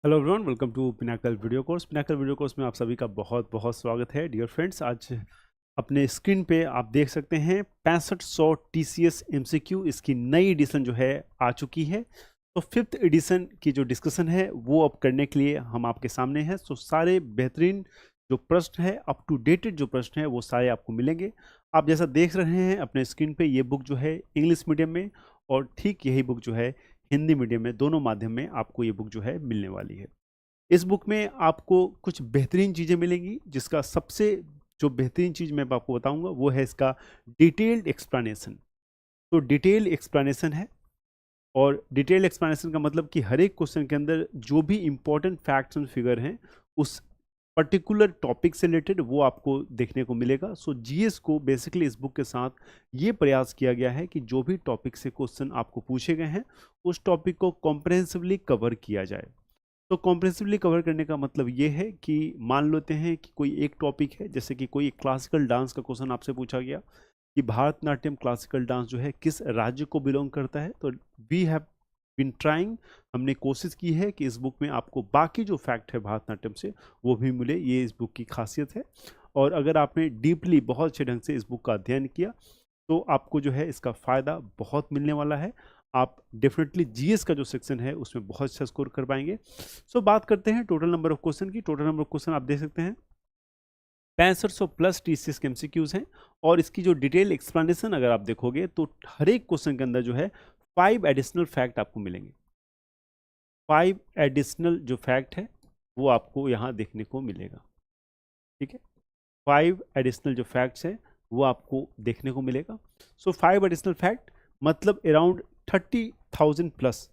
Hello everyone, welcome to Pinnacle video course. Pinnacle video course में आप सभी का बहुत बहुत स्वागत है। डियर फ्रेंड्स, आज अपने स्क्रीन पे आप देख सकते हैं 6500 TCS MCQ, इसकी नई एडिशन जो है आ चुकी है। तो फिफ्थ एडिशन की जो डिस्कशन है वो अब करने के लिए हम आपके सामने हैं। तो सारे बेहतरीन जो प्रश्न है, अप टू डेटेड जो प्रश्न है वो सारे आपको मिलेंगे। आप जैसा देख रहे हैं अपने स्क्रीन पे, ये बुक जो है इंग्लिश मीडियम में और ठीक यही बुक जो है हिंदी मीडियम में, दोनों माध्यम में आपको ये बुक जो है मिलने वाली है। इस बुक में आपको कुछ बेहतरीन चीज़ें मिलेंगी, जिसका सबसे जो बेहतरीन चीज़ मैं आपको बताऊंगा वो है इसका डिटेल्ड एक्सप्लेनेशन। तो डिटेल एक्सप्लेनेशन है, और डिटेल एक्सप्लेनेशन का मतलब कि हर एक क्वेश्चन के अंदर जो भी इंपॉर्टेंट फैक्ट्स एंड फिगर हैं उस पर्टिकुलर टॉपिक से रिलेटेड वो आपको देखने को मिलेगा। सो जीएस को बेसिकली इस बुक के साथ ये प्रयास किया गया है कि जो भी टॉपिक से क्वेश्चन आपको पूछे गए हैं उस टॉपिक को कॉम्प्रहेंसिवली कवर किया जाए। तो कॉम्प्रिहेंसिवली कवर करने का मतलब ये है कि मान लेते हैं कि कोई एक टॉपिक है, जैसे कि कोई क्लासिकल डांस का क्वेश्चन आपसे पूछा गया कि भारतनाट्यम क्लासिकल डांस जो है किस राज्य को बिलोंग करता है। तो वी हैव बिन ट्राइंग, हमने कोशिश की है कि इस बुक में आपको बाकी जो फैक्ट है भारतनाट्यम से वो भी मिले। ये इस बुक की खासियत है। और अगर आपने डीपली बहुत अच्छे ढंग से इस बुक का अध्ययन किया तो आपको जो है इसका फ़ायदा बहुत मिलने वाला है। आप डेफिनेटली जीएस का जो सेक्शन है उसमें बहुत अच्छा स्कोर कर पाएंगे। सो बात करते हैं टोटल नंबर ऑफ क्वेश्चन की। टोटल नंबर ऑफ क्वेश्चन आप देख सकते हैं 6500 प्लस TCS के MCQs हैं। और इसकी जो डिटेल एक्सप्लेनेशन अगर आप देखोगे तो हर एक क्वेश्चन के अंदर जो है 5 एडिशनल फैक्ट आपको मिलेंगे। 5 एडिशनल जो फैक्ट है वो आपको यहाँ देखने को मिलेगा। ठीक है, 5 एडिशनल जो फैक्ट्स हैं वो आपको देखने को मिलेगा। सो 5 एडिशनल फैक्ट मतलब अराउंड 30,000 प्लस,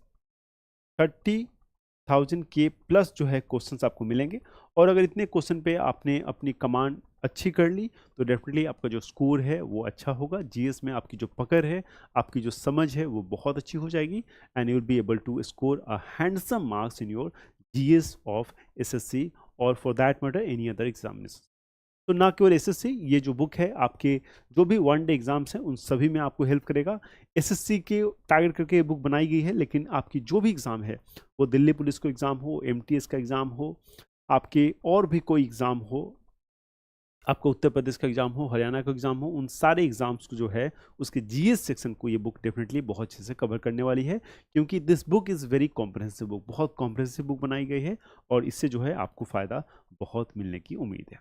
30,000 के प्लस जो है क्वेश्चंस आपको मिलेंगे। और अगर इतने क्वेश्चन पे आपने अपनी कमांड अच्छी कर ली तो डेफिनेटली आपका जो स्कोर है वो अच्छा होगा। जीएस में आपकी जो पकड़ है, आपकी जो समझ है वो बहुत अच्छी हो जाएगी, and you will be able to score a handsome marks in your GS of SSC और for that matter any other examination. तो ना केवल एसएससी, ये जो बुक है आपके जो भी वन डे एग्जाम्स हैं उन सभी में आपको हेल्प करेगा। एसएससी के टारगेट करके ये बुक बनाई गई है, लेकिन आपकी जो भी एग्ज़ाम है, वो दिल्ली पुलिस का एग्ज़ाम हो, एमटीएस का एग्ज़ाम हो, आपके और भी कोई एग्ज़ाम हो, आपका उत्तर प्रदेश का एग्ज़ाम हो, हरियाणा का एग्ज़ाम हो, उन सारे एग्ज़ाम्स को जो है उसके जीएस सेक्शन को ये बुक डेफिनेटली बहुत अच्छे से कवर करने वाली है। क्योंकि this book is very comprehensive book, बहुत कॉम्प्रहेंसिव बुक बनाई गई है, और इससे जो है आपको फ़ायदा बहुत मिलने की उम्मीद है।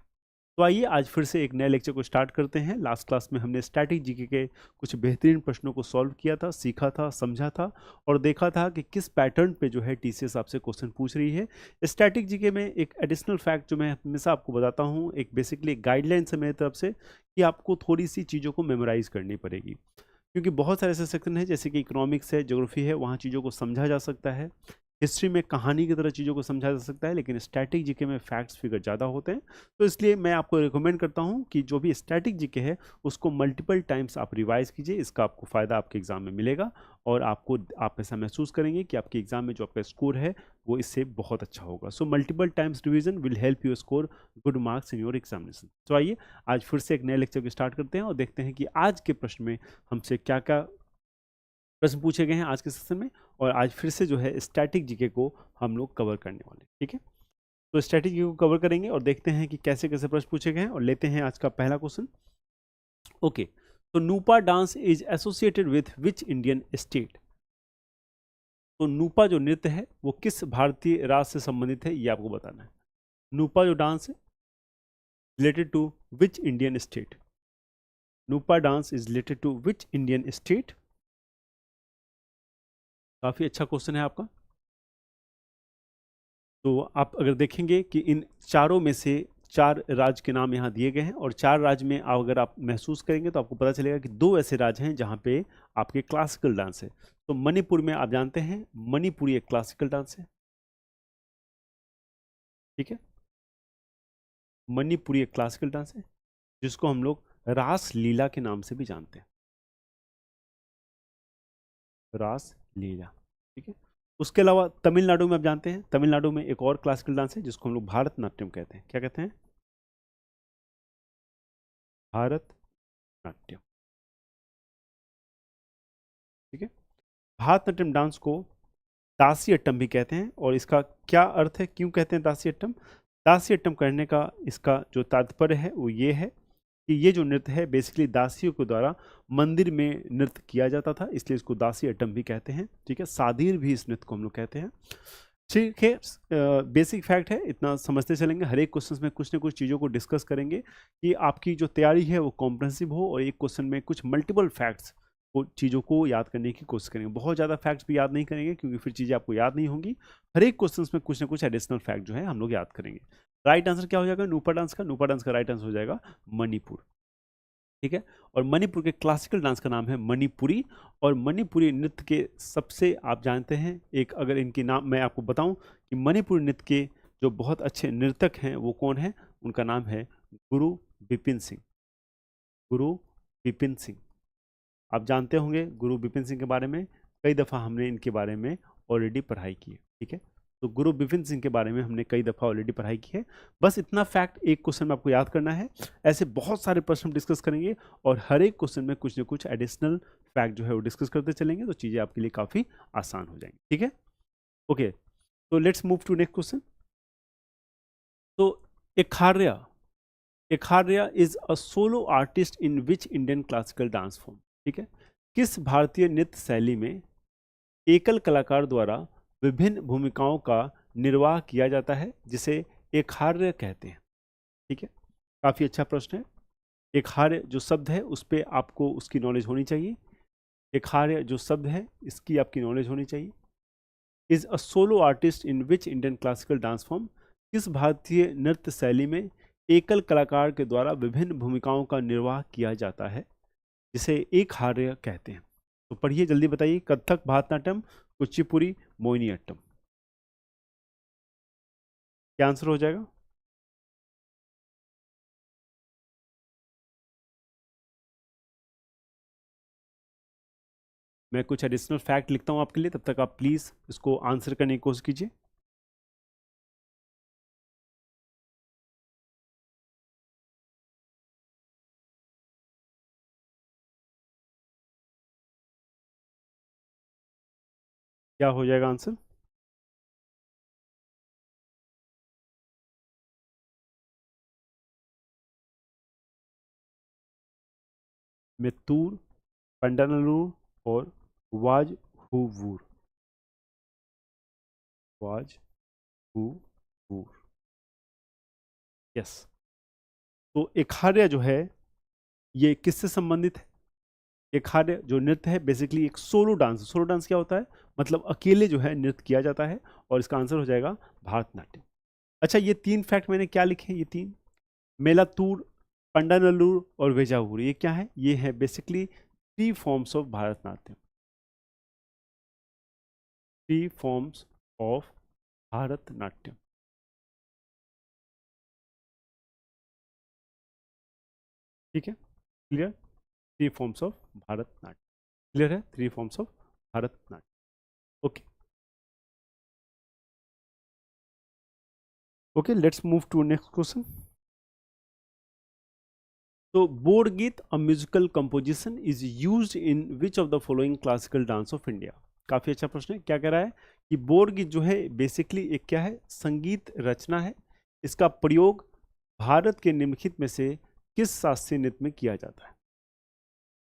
तो आइए आज फिर से एक नए लेक्चर को स्टार्ट करते हैं। लास्ट क्लास में हमने स्टैटिक जीके के कुछ बेहतरीन प्रश्नों को सॉल्व किया था, सीखा था, समझा था, और देखा था कि किस पैटर्न पे जो है टीसीएस आपसे क्वेश्चन पूछ रही है। स्टैटिक जीके में एक एडिशनल फैक्ट जो मैं हमेशा आपको बताता हूँ, एक बेसिकली गाइडलाइंस है मेरी तरफ से, कि आपको थोड़ी सी चीज़ों को मेमोराइज करनी पड़ेगी। क्योंकि बहुत सारे ऐसे सेक्शन हैं, जैसे कि इकोनॉमिक्स है, ज्योग्राफी है, वहाँ चीज़ों को समझा जा सकता है। हिस्ट्री में कहानी की तरह चीज़ों को समझा जा सकता है, लेकिन स्टैटिक जीके में फैक्ट्स फिगर ज़्यादा होते हैं। तो इसलिए मैं आपको रिकमेंड करता हूँ कि जो भी स्टैटिक जीके है उसको मल्टीपल टाइम्स आप रिवाइज कीजिए। इसका आपको फ़ायदा आपके एग्ज़ाम में मिलेगा, और आप ऐसा महसूस करेंगे कि आपके एग्ज़ाम में जो आपका स्कोर है वो इससे बहुत अच्छा होगा। So multiple times revision will help you score good marks in your examination. तो आइए आज फिर से एक नए लेक्चर को स्टार्ट करते हैं और देखते हैं कि आज के प्रश्न में हमसे क्या क्या प्रश्न पूछे गए हैं आज के सेशन में। और आज फिर से जो है स्टैटिक जीके को हम लोग कवर करने वाले हैं। ठीक है, तो स्टैटिक जीके को कवर करेंगे और देखते हैं कि कैसे कैसे प्रश्न पूछे गए हैं, और लेते हैं आज का पहला क्वेश्चन। ओके, तो Nupa dance is associated with which Indian state. तो नूपा जो नृत्य है वो किस भारतीय राज्य से संबंधित है, ये आपको बताना है। नूपा जो डांस है related to which Indian state. Nupa dance is related to which Indian state. काफी अच्छा क्वेश्चन है आपका। तो आप अगर देखेंगे कि इन चारों में से 4 राज्य के नाम यहाँ दिए गए हैं, और 4 राज्य में अगर आप महसूस करेंगे तो आपको पता चलेगा कि 2 ऐसे राज्य हैं जहाँ पे आपके क्लासिकल डांस है। तो मणिपुर में आप जानते हैं मणिपुरी एक क्लासिकल डांस है। ठीक है, मणिपुरी एक क्लासिकल डांस है जिसको हम लोग रास लीला के नाम से भी जानते हैं। रास लीला। ठीक है, उसके अलावा तमिलनाडु में आप जानते हैं, तमिलनाडु में एक और क्लासिकल डांस है जिसको हम लोग भारतनाट्यम कहते हैं। क्या कहते हैं? भारतनाट्यम। ठीक है, भारतनाट्यम डांस को दासी अट्टम भी कहते हैं। और इसका क्या अर्थ है, क्यों कहते हैं दासी अट्टम? दासी अट्टम करने का इसका जो तात्पर्य है वो ये है कि ये जो नृत्य है बेसिकली दासियों के द्वारा मंदिर में नृत्य किया जाता था, इसलिए इसको दासी अट्टम भी कहते हैं। ठीक है, सादीर भी इस नृत्य को हम लोग कहते हैं। ठीक है, बेसिक फैक्ट है, इतना समझते चलेंगे। हर एक क्वेश्चन में कुछ ना कुछ चीज़ों को डिस्कस करेंगे कि आपकी जो तैयारी है वो कॉम्प्रहेंसिव हो, और एक क्वेश्चन में कुछ मल्टीपल फैक्ट्स को चीज़ों को याद करने की कोशिश करेंगे। बहुत ज़्यादा फैक्ट्स भी याद नहीं करेंगे क्योंकि फिर चीज़ें आपको याद नहीं होंगी। हर एक क्वेश्चन में कुछ ना कुछ एडिशनल फैक्ट जो है हम लोग याद करेंगे। राइट आंसर क्या हो जाएगा? नूपा डांस का। नूपा डांस का राइट आंसर हो जाएगा मणिपुर। ठीक है, और मणिपुर के क्लासिकल डांस का नाम है मणिपुरी। और मणिपुरी नृत्य के सबसे, आप जानते हैं, एक अगर इनके नाम मैं आपको बताऊं कि मणिपुरी नृत्य के जो बहुत अच्छे नर्तक हैं वो कौन है, उनका नाम है गुरु बिपिन सिंह। गुरु बिपिन सिंह, आप जानते होंगे गुरु बिपिन सिंह के बारे में, कई दफ़ा हमने इनके बारे में ऑलरेडी पढ़ाई की है। ठीक है, तो गुरु बिपिन सिंह के बारे में हमने कई दफ़ा ऑलरेडी पढ़ाई की है। बस इतना फैक्ट एक क्वेश्चन में आपको याद करना है। ऐसे बहुत सारे प्रश्न हम डिस्कस करेंगे और हर एक क्वेश्चन में कुछ ना कुछ एडिशनल फैक्ट जो है वो डिस्कस करते चलेंगे, तो चीज़ें आपके लिए काफ़ी आसान हो जाएंगी। ठीक है, ओके, तो let's move to next question. तो Ekaharya, Ekaharya is a solo artist in which Indian classical dance form? ठीक है, किस भारतीय नृत्य शैली में एकल कलाकार द्वारा विभिन्न भूमिकाओं का निर्वाह किया जाता है जिसे एकार्य कहते हैं? ठीक है, काफ़ी अच्छा प्रश्न है। एकार्य जो शब्द है उस पर आपको उसकी नॉलेज होनी चाहिए। एकार्य जो शब्द है इसकी आपकी नॉलेज होनी चाहिए। Is a solo artist in which Indian classical dance form? किस भारतीय नृत्य शैली में एकल कलाकार के द्वारा विभिन्न भूमिकाओं का निर्वाह किया जाता है जिसे एकार्य कहते हैं? तो पढ़िए, जल्दी बताइए। कथक, भारतनाट्यम, कुचिपुड़ी, मोहिनी अट्टम। क्या आंसर हो जाएगा? मैं कुछ एडिशनल फैक्ट लिखता हूँ आपके लिए, तब तक आप प्लीज़ इसको आंसर करने की कोशिश कीजिए। क्या हो जाएगा आंसर? मित्तूर, पंडानलूर और Vazhuvoor. Vazhuvoor, yes. तो एखार्या जो है ये किससे संबंधित है? एखार्य जो नृत्य है बेसिकली एक सोलो डांस। सोलो डांस क्या होता है? मतलब अकेले जो है नृत्य किया जाता है, और इसका आंसर हो जाएगा भारतनाट्यम। अच्छा, ये तीन फैक्ट मैंने क्या लिखे हैं? ये तीन, मेलातूर, पंडानल्लूर और वेजावूर, ये क्या है? ये है basically three forms of Bharatanatyam. Three forms of Bharatanatyam. ठीक है, clear? Three forms of Bharatanatyam, clear है? Three forms of Bharatanatyam. Okay, okay, let's move to next question. तो Borgeet, a musical composition, is used in which of the following classical dance of India? काफी अच्छा प्रश्न है। क्या कह रहा है कि बोर्ड गीत जो है बेसिकली एक क्या है? संगीत रचना है। इसका प्रयोग भारत के निम्नलिखित में से किस शास्त्रीय नृत्य में किया जाता है?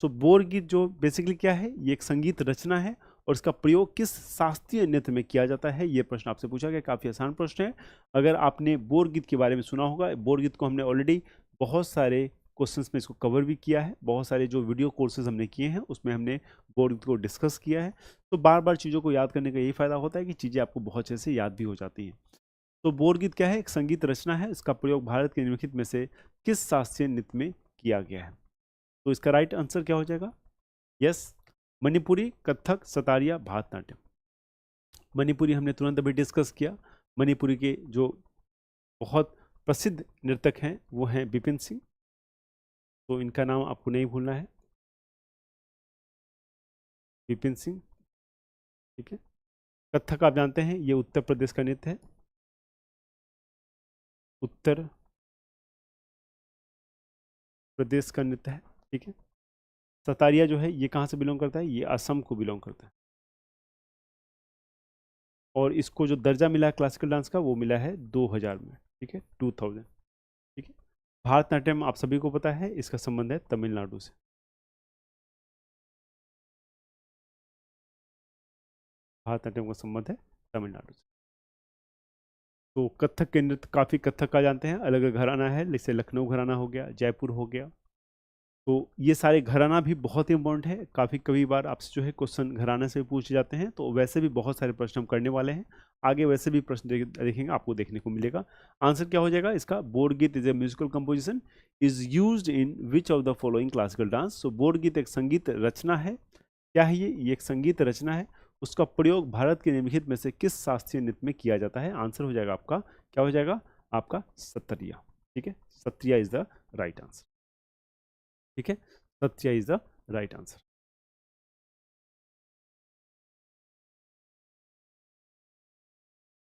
तो बोर्ड गीत जो बेसिकली क्या है? ये एक संगीत रचना है, और इसका प्रयोग किस शास्त्रीय नृत्य में किया जाता है? ये प्रश्न आपसे पूछा गया। काफ़ी आसान प्रश्न है। अगर आपने बोर्ड गीत के बारे में सुना होगा, बोर्ड गीत को हमने ऑलरेडी बहुत सारे क्वेश्चंस में इसको कवर भी किया है। बहुत सारे जो वीडियो कोर्सेज हमने किए हैं उसमें हमने बोर्ड गीत को डिस्कस किया है। तो बार बार चीज़ों को याद करने का यही फ़ायदा होता है कि चीज़ें आपको बहुत अच्छे से याद भी हो जाती हैं। तो बोर्ड गीत क्या है? एक संगीत रचना है। इसका प्रयोग भारत के निम्नलिखित में से किस शास्त्रीय नृत्य में किया गया है? तो इसका राइट आंसर क्या हो जाएगा? यस, मणिपुरी, कथक, सतारिया, भारतनाट्यम। मणिपुरी हमने तुरंत अभी डिस्कस किया। मणिपुरी के जो बहुत प्रसिद्ध नर्तक हैं वो हैं बिपिन सिंह, तो इनका नाम आपको नहीं भूलना है, बिपिन सिंह। ठीक है, कथक आप जानते हैं ये उत्तर प्रदेश का नृत्य है। उत्तर प्रदेश का नृत्य है। ठीक है, सतारिया जो है ये कहाँ से बिलोंग करता है? ये असम को बिलोंग करता है। और इसको जो दर्जा मिला है क्लासिकल डांस का वो मिला है 2000 में, ठीक है, 2000, ठीक है। भारतनाट्यम आप सभी को पता है इसका संबंध है तमिलनाडु से। भारतनाट्यम का संबंध है तमिलनाडु से। तो कथक के नृत्य, काफ़ी कथक का जानते हैं, अलग अलग घराना है, जैसे लखनऊ घराना हो गया, जयपुर हो गया। तो ये सारे घराना भी बहुत ही इंपॉर्टेंट है। काफ़ी कभी बार आपसे जो है क्वेश्चन घराना से भी पूछे जाते हैं, तो वैसे भी बहुत सारे प्रश्न हम करने वाले हैं आगे, वैसे भी प्रश्न देखेंगे आपको देखने को मिलेगा। आंसर क्या हो जाएगा इसका? बोर्ड गीत is a musical composition is used in which of the following classical dance. So board गीत एक संगीत रचना है। क्या है ये एक संगीत रचना है। उसका प्रयोग भारत के निम्नलिखित में से किस शास्त्रीय नृत्य में किया जाता है? आंसर हो जाएगा आपका, क्या हो जाएगा आपका? सत्रिया, ठीक है, Sattriya is the right answer, ठीक है, Sattriya is the right answer.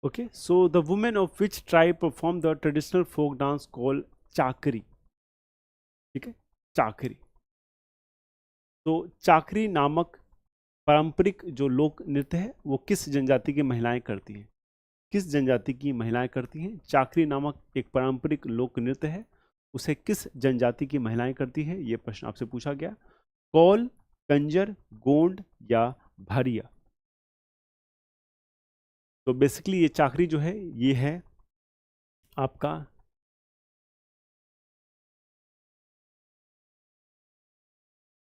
Okay, so the women of which tribe perform the traditional folk dance called चाकरी, ठीक है, चाकरी। तो चाकरी नामक पारंपरिक जो लोक नृत्य है वो किस जनजाति की महिलाएं करती हैं? किस जनजाति की महिलाएं करती हैं? चाकरी नामक एक पारंपरिक लोक नृत्य है, उसे किस जनजाति की महिलाएं करती है? ये प्रश्न आपसे पूछा गया। कौल, कंजर, गोंड या भारिया। तो बेसिकली ये चाकरी जो है ये है आपका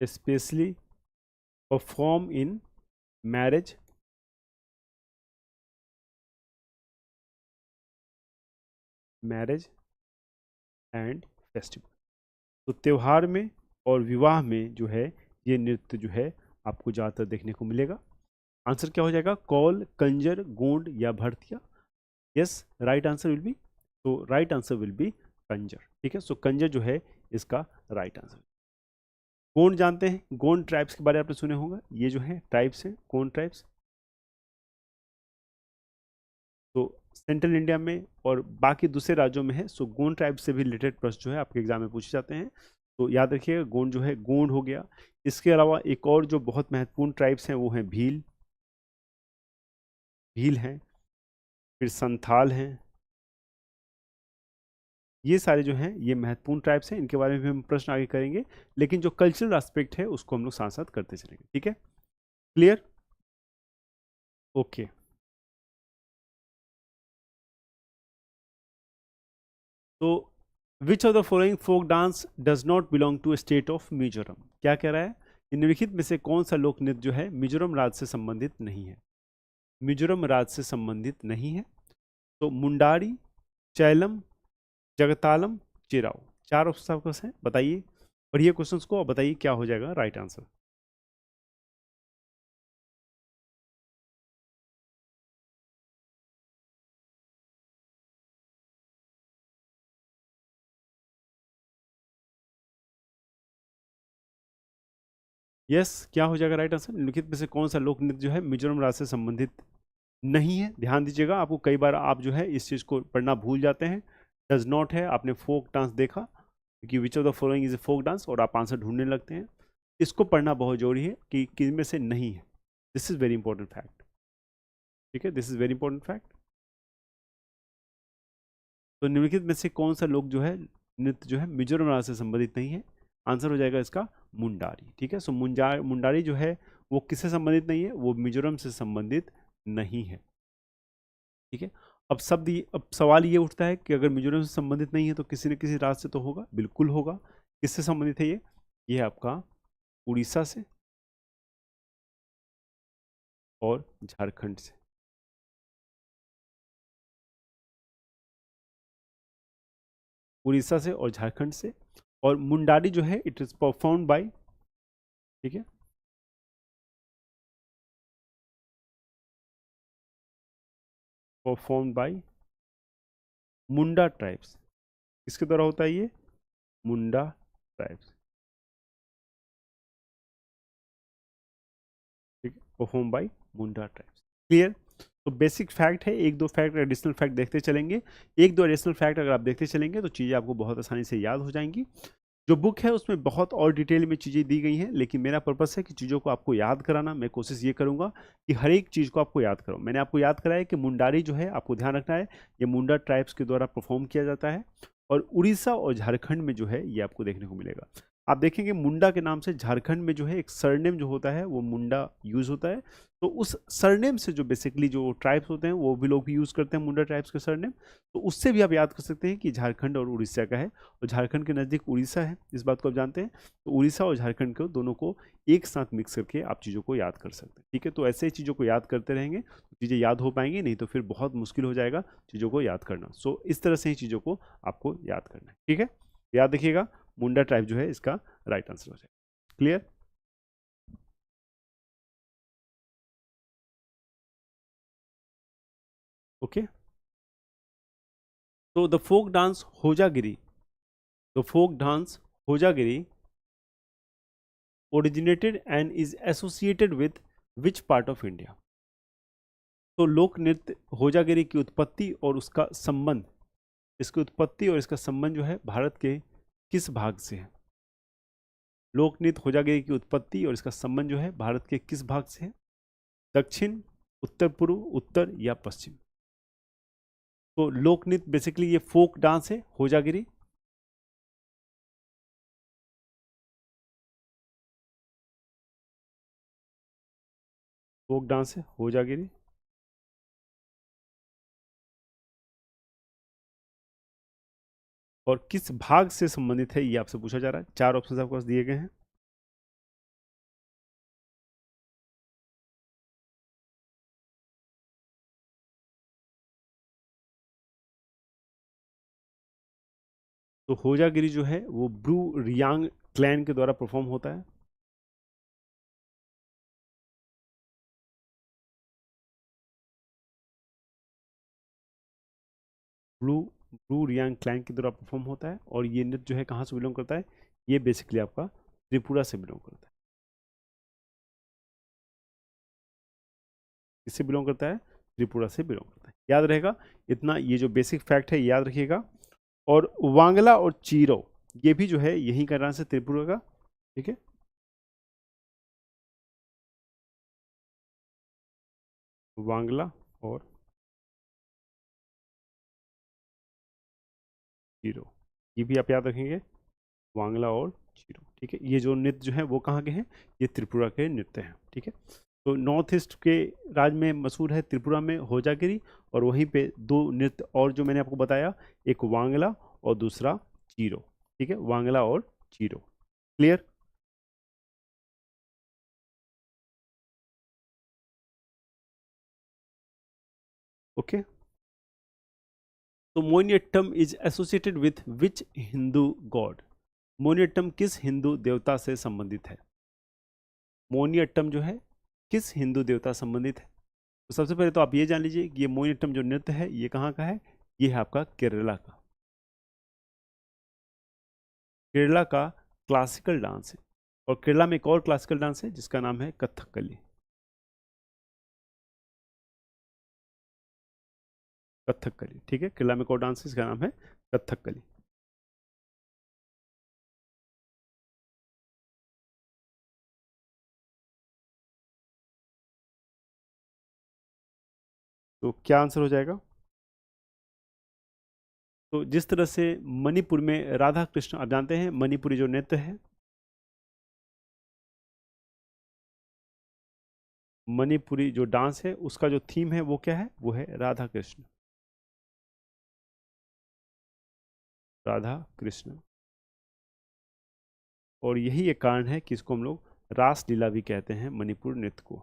specially perform in marriage and festival. तो त्योहार में और विवाह में जो है ये नृत्य जो है आपको ज़्यादातर देखने को मिलेगा। आंसर क्या हो जाएगा? कौल, कंजर, गोंड या Bharatiya. Yes, right answer will be, तो right answer will be Kanjar, ठीक है। सो कंजर जो है इसका राइट आंसर। गोंड जानते हैं, गोंड ट्राइब्स के बारे में आपने सुने होंगे, ये जो है ट्राइब्स हैं, गोंड ट्राइब्स। तो सेंट्रल इंडिया में और बाकी दूसरे राज्यों में है। सो गोंड ट्राइब से भी रिलेटेड प्रश्न जो है आपके एग्जाम में पूछे जाते हैं। तो याद रखिएगा, गोंड जो है गोंड हो गया। इसके अलावा एक और जो बहुत महत्वपूर्ण ट्राइब्स हैं वो हैं भील, भील हैं, फिर संथाल हैं। ये सारे जो हैं ये महत्वपूर्ण ट्राइब्स हैं, इनके बारे में भी हम प्रश्न आगे करेंगे, लेकिन जो कल्चरल एस्पेक्ट है उसको हम लोग साथ साथ करते चलेंगे, ठीक है, क्लियर? ओके। तो which of the following folk dance does not belong to state of Mizoram? क्या कह रहा है? निम्नलिखित में से कौन सा लोक नृत्य जो है मिजोरम राज्य से संबंधित नहीं है? मिजोरम राज्य से संबंधित नहीं है। तो मुंडारी, चैलम, जगतालम, चिराओ, चार ऑप्शंस हैं, बताइए, पढ़िए क्वेश्चंस को और बताइए क्या हो जाएगा राइट आंसर। यस, क्या हो जाएगा राइट आंसर? निम्नलिखित में से कौन सा लोक नृत्य जो है मिजोरम राज्य से संबंधित नहीं है? ध्यान दीजिएगा, आपको कई बार आप जो है इस चीज़ को पढ़ना भूल जाते हैं। डज नॉट है, आपने फोक डांस देखा क्योंकि which of the following is a folk dance और आप आंसर ढूंढने लगते हैं। इसको पढ़ना बहुत जरूरी है कि किस में से नहीं है। This is very important fact, ठीक है, this is very important fact. तो निम्नलिखित में से कौन सा लोक जो है नृत्य जो है मिजोरम राज्य से संबंधित नहीं है? आंसर हो जाएगा इसका मुंडारी, ठीक है। सो मुंडारी जो है वो किससे संबंधित नहीं है? वो मिजोरम से संबंधित नहीं है, ठीक है। अब सवाल ये उठता है कि अगर मिजोरम से संबंधित नहीं है तो किसी न किसी राज्य से तो होगा, बिल्कुल होगा। किससे संबंधित है ये है आपका उड़ीसा से और झारखंड से। उड़ीसा से और झारखंड से। और मुंडारी जो है इट इज परफॉर्म बाय, ठीक है, परफॉर्म बाय मुंडा ट्राइब्स। किसके द्वारा होता है ये? मुंडा ट्राइब्स, ठीक है, perform by Munda tribes, clear? तो बेसिक फैक्ट है, एक दो फैक्ट एडिशनल फैक्ट देखते चलेंगे, एक दो एडिशनल फैक्ट अगर आप देखते चलेंगे तो चीज़ें आपको बहुत आसानी से याद हो जाएंगी। जो बुक है उसमें बहुत और डिटेल में चीज़ें दी गई हैं, लेकिन मेरा पर्पस है कि चीज़ों को आपको याद कराना। मैं कोशिश ये करूँगा कि हर एक चीज़ को आपको याद कराऊँ। मैंने आपको याद कराया कि मुंडारी जो है आपको ध्यान रखना है, ये मुंडा ट्राइब्स के द्वारा परफॉर्म किया जाता है, और उड़ीसा और झारखंड में जो है ये आपको देखने को मिलेगा। आप देखेंगे मुंडा के नाम से झारखंड में जो है एक सरनेम जो होता है वो मुंडा यूज़ होता है। तो उस सरनेम से जो बेसिकली जो ट्राइब्स होते हैं वो भी लोग भी यूज़ करते हैं मुंडा ट्राइब्स के सरनेम। तो उससे भी आप याद कर सकते हैं कि झारखंड और उड़ीसा का है, और झारखंड के नज़दीक उड़ीसा है, इस बात को आप जानते हैं। तो उड़ीसा और झारखंड को दोनों को एक साथ मिक्स करके आप चीज़ों को याद कर सकते हैं। ठीक है, तो ऐसे ही चीज़ों को याद करते रहेंगे तो चीज़ें याद हो पाएंगी, नहीं तो फिर बहुत मुश्किल हो जाएगा चीज़ों को याद करना। सो इस तरह से ही चीज़ों को आपको याद करना है। ठीक है, याद रखिएगा, मुंडा ट्राइब जो है इसका राइट आंसर हो जाएगा। क्लियर? ओके। तो the folk dance Hojagiri, the folk dance Hojagiri originated and is associated with which part of India? तो लोक नृत्य होजागिरी की उत्पत्ति और उसका संबंध, इसकी उत्पत्ति और इसका संबंध जो है भारत के किस भाग से है? लोक नृत्य होजागिरी की उत्पत्ति और इसका संबंध जो है भारत के किस भाग से है? दक्षिण, उत्तर पूर्व, उत्तर या पश्चिम? तो लोक नृत्य बेसिकली ये फोक डांस है होजागिरी। फोक डांस है होजागिरी। और किस भाग से संबंधित है ये आपसे पूछा जा रहा है। चार ऑप्शन आपके पास दिए गए हैं। तो होजागिरी जो है वो ब्रू रियांग क्लैन के द्वारा परफॉर्म होता है। ब्लू ब्रू रियांग क्लैन के द्वारा परफॉर्म होता है, और ये नृत्य जो है कहाँ से बिलोंग करता है? ये बेसिकली आपका त्रिपुरा से बिलोंग करता है। किससे बिलोंग करता है? त्रिपुरा से बिलोंग करता है। याद रहेगा इतना, ये जो बेसिक फैक्ट है याद रखिएगा। और वांगला और चीरो ये भी जो है यहीं का डांस है, त्रिपुरा का। ठीक है, वांगला और चीरो, ये भी आप याद रखेंगे, वांगला और चीरो। ठीक है, ये जो नृत्य जो है वो कहाँ के हैं? ये त्रिपुरा के नृत्य हैं। ठीक है, तो नॉर्थ ईस्ट के राज्य में मशहूर है त्रिपुरा में होजागिरी, और वहीं पे दो नृत्य और जो मैंने आपको बताया, एक वांगला और दूसरा चीरो। ठीक है, वांगला और चीरो। क्लियर? ओके। तो Mohiniyattam is associated with which Hindu God? Mohiniyattam किस हिंदू देवता से संबंधित है? मोहिनीअट्टम जो है किस हिंदू देवता से संबंधित है? तो सबसे पहले तो आप ये जान लीजिए कि ये मोहिनीअट्टम जो नृत्य है ये कहाँ का है? ये है आपका केरला का। केरला का क्लासिकल डांस है, और केरला में एक और क्लासिकल डांस है जिसका नाम है कथकली। कथकली, ठीक है, केरला में एक और डांस है जिसका नाम है कथकली। तो क्या आंसर हो जाएगा? तो जिस तरह से मणिपुर में राधा कृष्ण, आप जानते हैं मणिपुरी जो नृत्य है, मणिपुरी जो डांस है उसका जो थीम है वो क्या है? वो है राधा कृष्ण, राधा कृष्ण। और यही एक कारण है कि इसको हम लोग रासलीला भी कहते हैं, मणिपुर नृत्य को।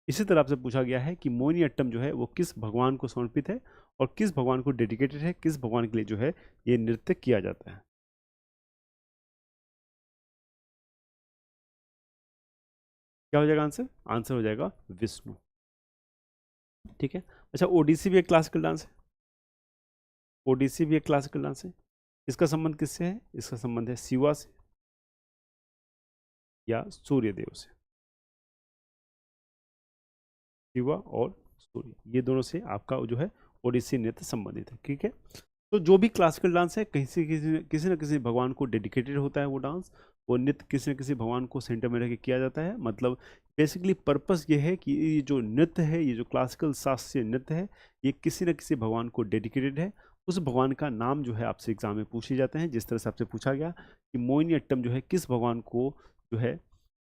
इसी तरह से पूछा गया है कि मोहिनीअट्टम जो है वो किस भगवान को समर्पित है, और किस भगवान को डेडिकेटेड है, किस भगवान के लिए जो है ये नृत्य किया जाता है? क्या हो जाएगा आंसर? आंसर हो जाएगा विष्णु। ठीक है, अच्छा, ओडिसी भी एक क्लासिकल डांस है। ओडिसी भी एक क्लासिकल डांस है। इसका संबंध किससे है? इसका संबंध है शिवा से या सूर्य देव से। शिवा और सूर्य, ये दोनों से आपका जो है ओडिसी नृत्य संबंधित है। ठीक है, तो जो भी क्लासिकल डांस है कहीं से किसी न किसी भगवान को डेडिकेटेड होता है वो डांस। वो नृत्य किसी न किसी भगवान को सेंटर में रख के किया जाता है। मतलब बेसिकली पर्पस ये है कि ये जो नृत्य है, ये जो क्लासिकल शास्त्रीय नृत्य है, ये किसी न किसी भगवान को डेडिकेटेड है। उस भगवान का नाम जो है आपसे एग्जाम में पूछे जाते हैं। जिस तरह से आपसे पूछा गया कि मोहिनीअट्टम जो है किस भगवान को जो है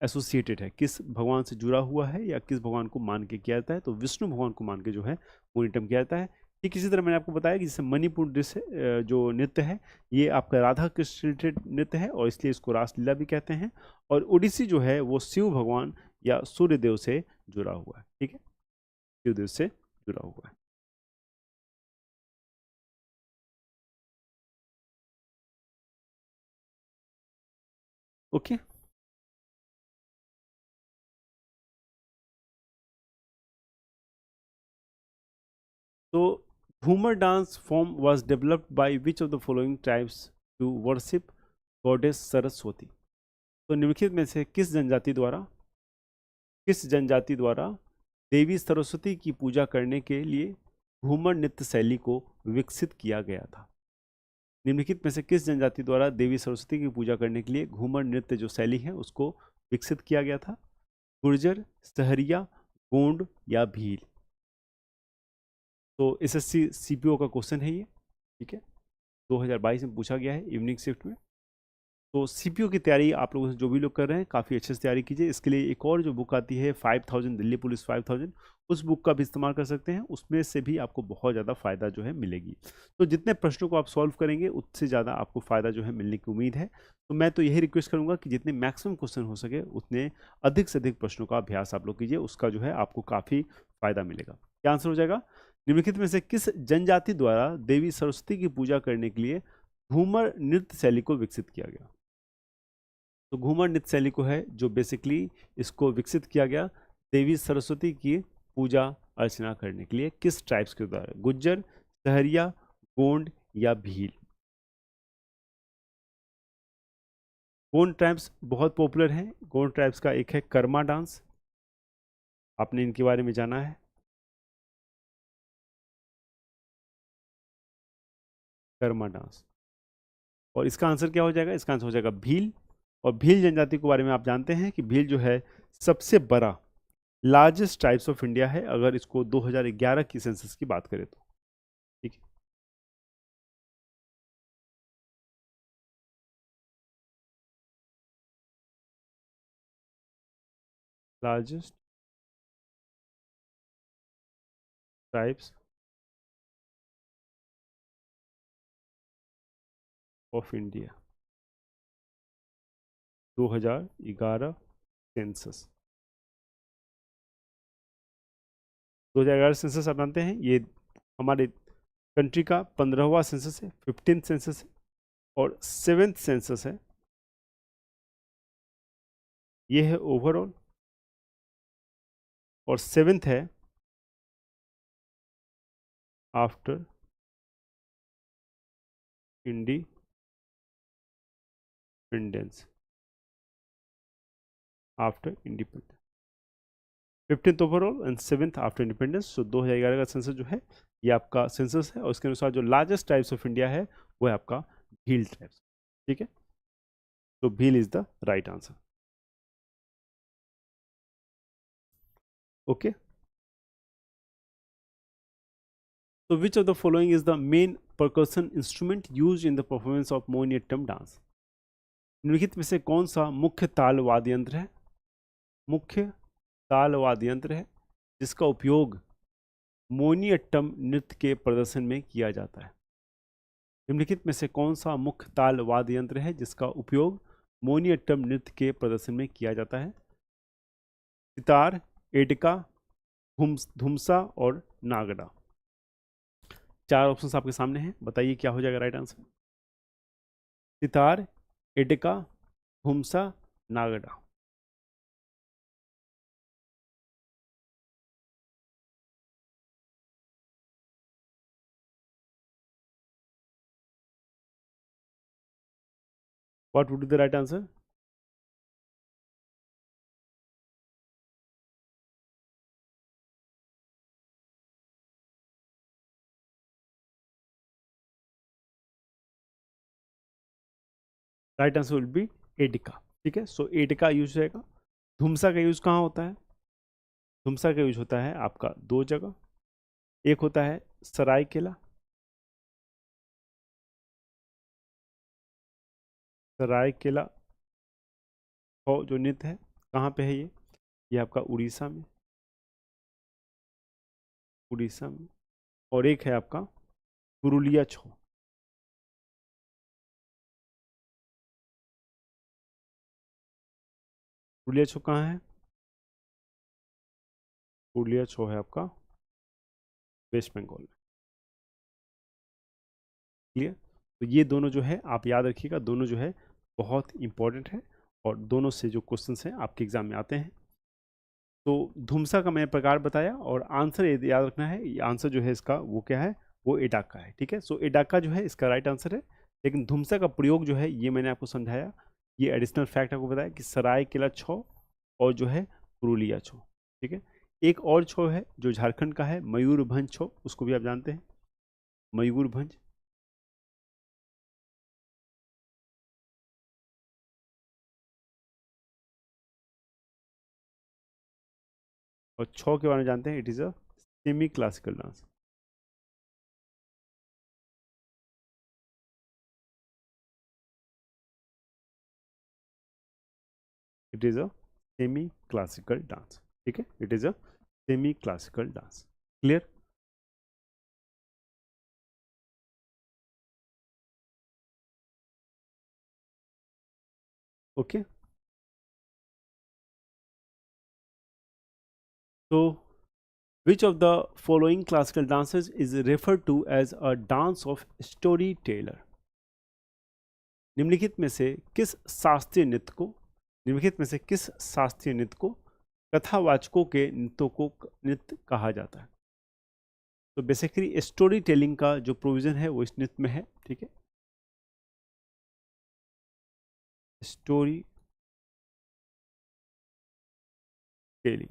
एसोसिएटेड है, किस भगवान से जुड़ा हुआ है या किस भगवान को मान के किया जाता है, तो विष्णु भगवान को मान के जो है मोहिनीअट्टम किया जाता है। ठीक इसी तरह मैंने आपको बताया कि जैसे मणिपुर जो नृत्य है, ये आपका राधा कृष्ण रिलेटेड नृत्य है और इसलिए इसको रासलीला भी कहते हैं। और ओडिसी जो है वो शिव भगवान या सूर्य देव से जुड़ा हुआ है। ठीक है, शिव देव से जुड़ा हुआ है। ओके। तो Ghoomar dance form was developed by which of the following tribes to worship goddess Saraswati? तो निम्नलिखित में से किस जनजाति द्वारा देवी सरस्वती की पूजा करने के लिए घूमर नृत्य शैली को विकसित किया गया था? निम्नलिखित में से किस जनजाति द्वारा देवी सरस्वती की पूजा करने के लिए घूमर नृत्य जो शैली है उसको विकसित किया गया था? गुर्जर, सहरिया, गोंड या भील? तो एसएससी सीपीओ का क्वेश्चन है ये। ठीक है, 2022 में पूछा गया है इवनिंग शिफ्ट में। तो सीपीओ की तैयारी आप लोगों से जो भी लोग कर रहे हैं काफ़ी अच्छे से तैयारी कीजिए। इसके लिए एक और जो बुक आती है 5000, दिल्ली पुलिस 5000, उस बुक का भी इस्तेमाल कर सकते हैं। उसमें से भी आपको बहुत ज़्यादा फ़ायदा जो है मिलेगी। तो जितने प्रश्नों को आप सॉल्व करेंगे उससे ज़्यादा आपको फ़ायदा जो है मिलने की उम्मीद है। तो मैं तो यही रिक्वेस्ट करूँगा कि जितने मैक्सिमम क्वेश्चन हो सके उतने अधिक से अधिक प्रश्नों का अभ्यास आप लोग कीजिए। उसका जो है आपको काफ़ी फ़ायदा मिलेगा। क्या आंसर हो जाएगा? निम्नलिखित में से किस जनजाति द्वारा देवी सरस्वती की पूजा करने के लिए घूमर नृत्य शैली को विकसित किया गया? तो घूमर नृत्य शैली को है जो बेसिकली इसको विकसित किया गया देवी सरस्वती की पूजा अर्चना करने के लिए किस ट्राइब्स के द्वारा? गुज्जर, सहरिया, गोंड या भील? गोंड ट्राइब्स बहुत पॉपुलर हैं। गोंड ट्राइब्स का एक है कर्मा डांस, आपने इनके बारे में जाना है। कर्मा डांस। और इसका आंसर क्या हो जाएगा? इसका आंसर हो जाएगा भील। और भील जनजाति के बारे में आप जानते हैं कि भील जो है सबसे बड़ा लार्जेस्ट ट्राइब्स ऑफ इंडिया है, अगर इसको 2011 की सेंसस की बात करें तो। ठीक है, largest tribes of India 2011 census. 2011 census आप जानते हैं ये हमारे कंट्री का 15वां सेंसस है, 15th सेंसस है और 7th सेंसस है। ये है ओवरऑल और 7th है after independence. After independence 15th overall and 7th after independence. तो 2011 का सेंसस जो है ये आपका सेंसस है और इसके अनुसार जो लार्जेस्ट ट्राइब्स ऑफ इंडिया है वो है आपका भील ट्राइब्स। ठीक है, तो Bhil is the right answer. Okay, तो which of the following is the main percussion instrument used in the performance of Mohiniyattam dance? निम्नलिखित में से कौन सा मुख्य ताल वाद्य यंत्र है? मुख्य ताल वाद्य यंत्र है जिसका उपयोग मोहिनीअट्टम नृत्य के प्रदर्शन में किया जाता है? निम्नलिखित में से कौन सा मुख्य ताल वाद्य यंत्र है जिसका उपयोग मोहिनीअट्टम नृत्य के प्रदर्शन में किया जाता है? सितार, एडका, धुमसा और नागड़ा। चार ऑप्शंस आपके सामने हैं, बताइए क्या हो जाएगा राइट आंसर? सितार, एडका, हुमसा, nagada. What would be the right answer? Right answer will be Edakka. ठीक है, सो एडिका यूज रहेगा। धुमसा का यूज कहाँ होता है? धुमसा का यूज होता है आपका दो जगह, एक होता है सरायकेला, सरायकेला छौ जो नृत्य है कहाँ पे है ये आपका उड़ीसा में, उड़ीसा में। और एक है आपका पुरुलिया छौ, पुरुलिया छौ कहाँ है? पुरुलिया छौ है आपका वेस्ट बंगाल में। क्लियर? तो ये दोनों जो है आप याद रखिएगा, दोनों जो है बहुत इंपॉर्टेंट है और दोनों से जो क्वेश्चंस हैं आपके एग्जाम में आते हैं। तो धुमसा का मैंने प्रकार बताया और आंसर याद रखना है, ये आंसर जो है इसका वो क्या है, वो एडाका है। ठीक है, सो एडाका जो है इसका राइट आंसर है। लेकिन धुमसा का प्रयोग जो है ये मैंने आपको समझाया, ये एडिशनल फैक्ट आपको बताया कि सरायकेला छौ और जो है पुरुलिया छौ। ठीक है, एक और छौ है जो झारखंड का है, मयूरभंज छौ, उसको भी आप जानते हैं, मयूरभंज। और छौ के बारे में जानते हैं, it is a semi classical dance. It is a semi classical dance. ठीक है, it is a semi classical dance. Clear? Okay, तो which of the following classical dances is referred to as a dance of storyteller? निम्नलिखित में से किस शास्त्रीय नृत्य को, निम्नलिखित में से किस शास्त्रीय नृत्य को कथावाचकों के नृत्यों को नृत्य कहा जाता है? तो बेसिकली स्टोरी टेलिंग का जो प्रोविजन है वो इस नृत्य में है। ठीक है, स्टोरी टेलिंग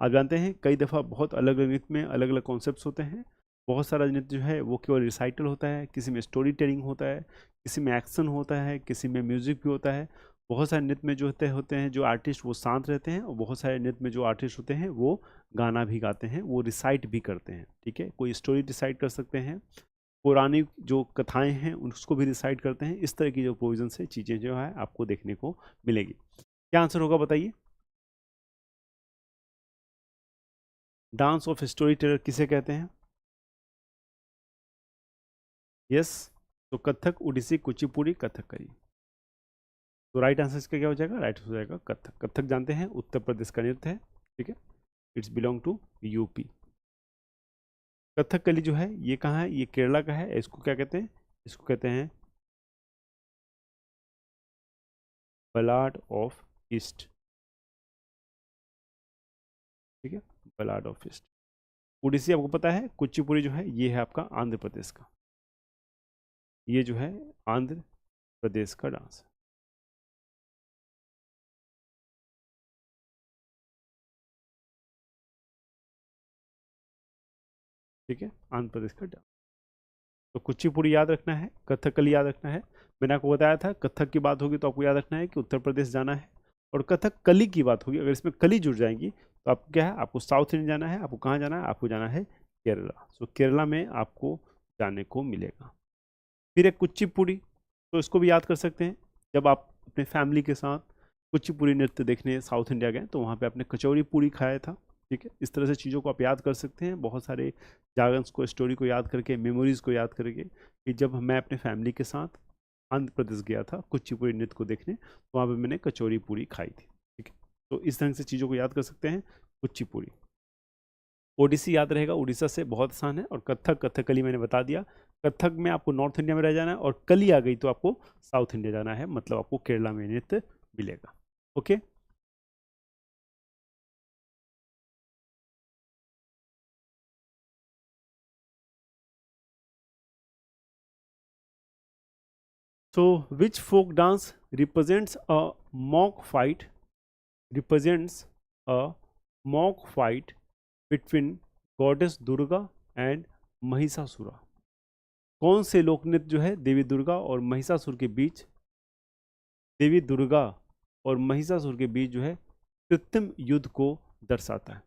आप जानते हैं कई दफ़ा बहुत अलग अलग नृत्य में अलग अलग कॉन्सेप्ट्स होते हैं। बहुत सारा नृत्य जो है वो केवल रिसाइटल होता है, किसी में स्टोरी टेलिंग होता है, किसी में एक्शन होता है, किसी में म्यूजिक भी होता है। बहुत सारे नृत्य में जो होते हैं जो आर्टिस्ट वो शांत रहते हैं, और बहुत सारे नृत्य में जो आर्टिस्ट होते हैं वो गाना भी गाते हैं, वो रिसाइट भी करते हैं। ठीक है, कोई स्टोरी रिसाइट कर सकते हैं, पौराणिक जो कथाएं हैं उसको भी रिसाइट करते हैं। इस तरह की जो प्रोविजन से चीज़ें जो है आपको देखने को मिलेगी। क्या आंसर होगा बताइए? डांस ऑफ स्टोरी टेलर किसे कहते हैं? यस, तो कथक, उड़ीसी, कुचिपुड़ी, कथकली। तो राइट आंसर इसका क्या हो जाएगा? राइट हो जाएगा कथक। कथक जानते हैं उत्तर प्रदेश का नृत्य है। ठीक है, it's belong to UP. Kathakali जो है ये कहाँ है? ये केरला का है। इसको क्या कहते हैं? इसको कहते हैं बलाड ऑफ ईस्ट। ठीक है, बलाड ऑफ ईस्ट। उड़ीसी आपको पता है, कुचिपुड़ी जो है ये है आपका आंध्र प्रदेश का, ये जो है आंध्र प्रदेश का डांस है। ठीक है, आंध्र प्रदेश का डांस। तो कुचिपुड़ी याद रखना है, कथकली याद रखना है। मैंने आपको बताया था कथक की बात होगी तो आपको याद रखना है कि उत्तर प्रदेश जाना है, और कथक कली की बात होगी, अगर इसमें कली जुड़ जाएंगी तो आपको क्या है, आपको साउथ इंडिया जाना है। आपको कहाँ जाना है? आपको जाना है केरला। सो केरला में आपको जाने को मिलेगा। फिर एक कुचिपुड़ी, तो इसको भी याद कर सकते हैं। जब आप अपने फैमिली के साथ कुचिपुड़ी नृत्य देखने साउथ इंडिया गए तो वहाँ पे आपने कचौड़ी पूड़ी खाया था। ठीक है, इस तरह से चीज़ों को आप याद कर सकते हैं, बहुत सारे जागन्स को, स्टोरी को याद करके, मेमोरीज़ को याद करके, कि जब मैं अपने फैमिली के साथ आंध्र प्रदेश गया था कुचिपुड़ी नृत्य को देखने, तो वहाँ पे मैंने कचौड़ी पूड़ी खाई थी। ठीक है, तो इस तरह से चीज़ों को याद कर सकते हैं। कुचिपुड़ी। ओडिसी याद रहेगा, उड़ीसा से, बहुत आसान है। और कथक, कथकली मैंने बता दिया। कथक में आपको नॉर्थ इंडिया में रह जाना है, और कली आ गई तो आपको साउथ इंडिया जाना है, मतलब आपको केरला में नृत्य मिलेगा। Okay, so which folk dance represents a mock fight, represents a mock fight between goddess Durga and Mahishasura? कौन से लोक नृत्य जो है देवी दुर्गा और महिषासुर के बीच, देवी दुर्गा और महिषासुर के बीच जो है कृत्रिम युद्ध को दर्शाता है,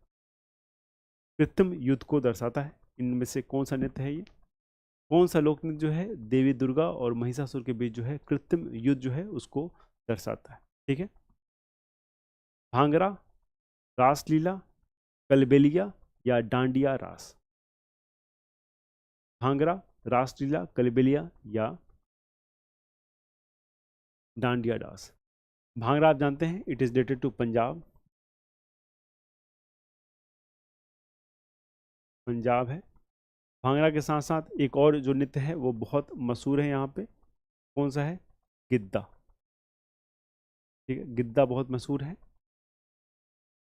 कृत्रिम युद्ध को दर्शाता है। इनमें से कौन सा नृत्य है ये? कौन सा लोक नृत्य जो है देवी दुर्गा और महिषासुर के बीच जो है कृत्रिम युद्ध जो है उसको दर्शाता है? ठीक है, भांगड़ा, रासलीला, कलबेलिया या डांडिया रास? भांगड़ा, रासलीला, कलबेलिया या डांडिया रास? भांगड़ा आप जानते हैं, it is related to Punjab, Punjab है। भांगड़ा के साथ साथ एक और जो नृत्य है वो बहुत मशहूर है यहाँ पे, कौन सा है? गिद्दा। ठीक है, गिद्दा बहुत मशहूर है।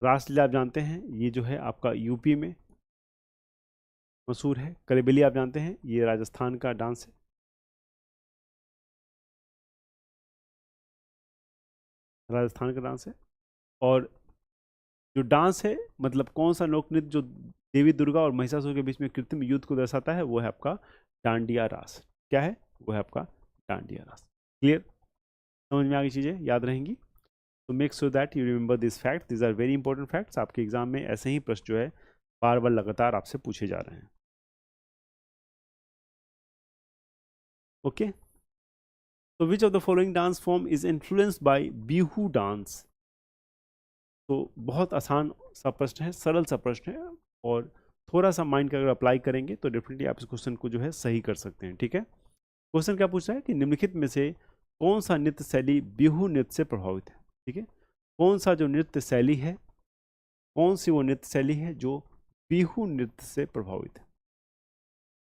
रासलीला आप जानते हैं, ये जो है आपका यूपी में मशहूर है। कलबेलिया आप जानते हैं, ये राजस्थान का डांस है। राजस्थान का डांस है। और जो डांस है, मतलब कौन सा लोक नृत्य जो देवी दुर्गा और महिषासुर के बीच में कृत्रिम युद्ध को दर्शाता है, वो है आपका डांडिया रास। क्या है? वो है आपका डांडिया रास। क्लियर? समझ में आ गई, चीज़ें याद रहेंगी। तो make sure that you remember this fact, this are very important facts. आपके एग्जाम में ऐसे ही प्रश्न जो है बार बार लगातार आपसे पूछे जा रहे हैं। ओके, तो which of the following dance form is influenced by Bihu dance? तो बहुत आसान सा प्रश्न है, सरल सा प्रश्न है, और थोड़ा सा माइंड का अगर अप्लाई करेंगे तो डेफिनेटली आप इस क्वेश्चन को जो है सही कर सकते हैं। ठीक है, क्वेश्चन क्या पूछ रहा है कि निम्नलिखित में से कौन सा नृत्य शैली बिहू नृत्य से प्रभावित है? ठीक है, कौन सा जो नृत्य शैली है, कौन सी वो नृत्य शैली है जो बिहू नृत्य से प्रभावित है?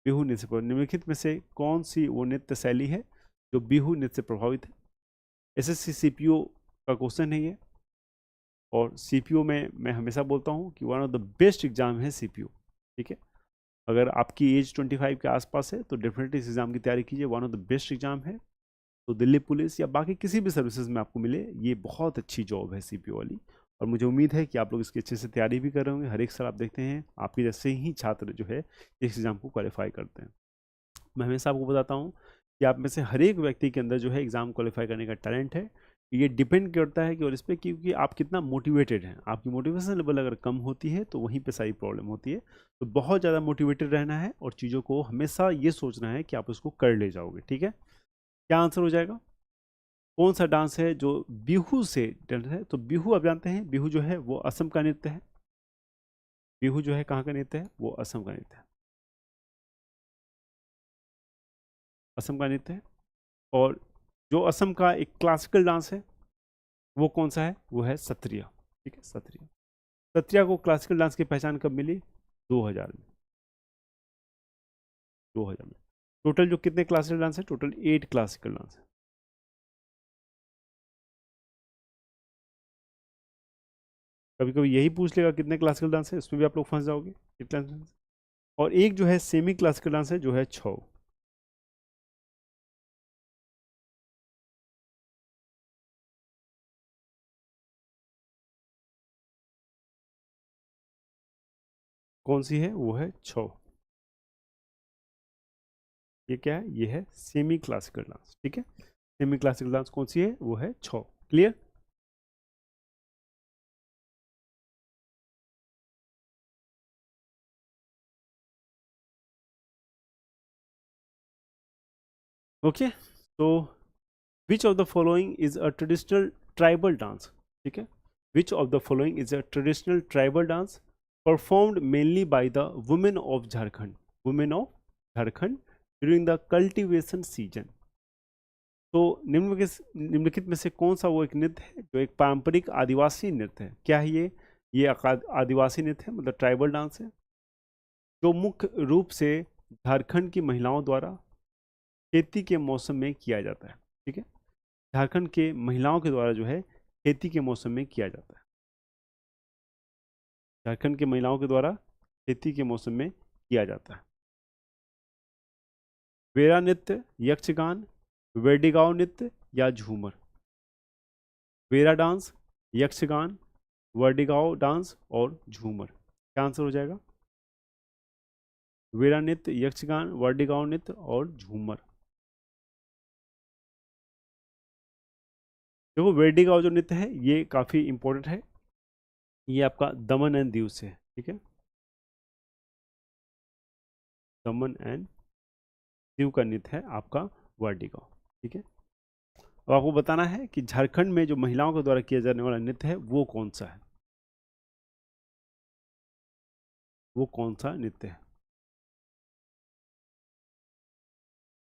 बिहू नृत्य से प्रभावित, निम्नलिखित में से कौन सी वो नृत्य शैली है जो बिहू नृत्य से प्रभावित है? एसएससी सीपीओ का क्वेश्चन है ये, और सीपीओ में मैं हमेशा बोलता हूँ कि one of the best exam है सीपीओ। ठीक है, अगर आपकी एज 25 के आसपास है तो डेफिनेटली इस एग्जाम की तैयारी कीजिए, one of the best exam है। तो दिल्ली पुलिस या बाकी किसी भी सर्विसेज में आपको मिले, ये बहुत अच्छी जॉब है सीपीओ वाली, और मुझे उम्मीद है कि आप लोग इसकी अच्छे से तैयारी भी कर रहे होंगे। हर एक साल आप देखते हैं आपके जैसे ही छात्र जो है इस एग्ज़ाम को क्वालिफाई करते हैं। मैं हमेशा आपको बताता हूँ कि आप में से हर एक व्यक्ति के अंदर जो है एग्ज़ाम क्वालिफाई करने का टैलेंट है। ये डिपेंड करता है कि और इस पर क्योंकि आप कितना मोटिवेटेड हैं। आपकी मोटिवेशन लेवल अगर कम होती है तो वहीं पे सारी प्रॉब्लम होती है। तो बहुत ज़्यादा मोटिवेटेड रहना है और चीज़ों को हमेशा ये सोचना है कि आप उसको कर ले जाओगे। ठीक है, क्या आंसर हो जाएगा? कौन सा डांस है जो बिहू से रिलेटेड है? तो बिहू आप जानते हैं, बिहू जो है वो असम का नृत्य है। बिहू जो है कहाँ का नृत्य है? वो असम का नृत्य है, असम का नृत्य है। और जो असम का एक क्लासिकल डांस है वो कौन सा है? वो है सत्रिया। ठीक है, सत्रिया। सत्रिया को क्लासिकल डांस की पहचान कब मिली? 2000 में। 2000 में। टोटल जो कितने क्लासिकल डांस है? टोटल 8 क्लासिकल डांस है। कभी कभी यही पूछ लेगा कितने क्लासिकल डांस है, इसमें भी आप लोग फंस जाओगे। कितने? और एक जो है सेमी क्लासिकल डांस है जो है 6। कौन सी है? वो है 6। ये क्या है? ये है सेमी क्लासिकल डांस। ठीक है, सेमी क्लासिकल डांस कौन सी है? वो है 6। क्लियर? ओके, तो which of the following is a traditional tribal dance? ठीक है, विच of the following is a traditional tribal dance performed mainly by the women of Jharkhand, women of Jharkhand during the cultivation season? तो निम्नलिखित में से कौन सा वो एक नृत्य है जो एक पारंपरिक आदिवासी नृत्य है? क्या है ये आदिवासी नृत्य है, मतलब ट्राइबल डांस है, जो मुख्य रूप से झारखंड की महिलाओं द्वारा खेती के मौसम में किया जाता है। ठीक है, झारखंड के महिलाओं के द्वारा जो है खेती के मौसम में किया जाता है। झारखंड के महिलाओं के द्वारा खेती के मौसम में किया जाता है। वेरा नृत्य, यक्षगान, वेडिगांव नृत्य या झूमर? वेरा डांस, यक्षगान, वर्डिगांव डांस और झूमर। क्या आंसर हो जाएगा? वीरा नृत्य, यक्षगान, वर्डिगांव नृत्य और झूमर। देखो वेडिगांव जो नृत्य है ये काफी इंपॉर्टेंट है, ये आपका दमन एंड दीव से है, ठीक है, दमन एंड दीव का नृत्य है आपका वर्डिगांव, ठीक है। अब आपको बताना है कि झारखंड में जो महिलाओं के द्वारा किया जाने वाला नृत्य है वो कौन सा है, वो कौन सा नृत्य है।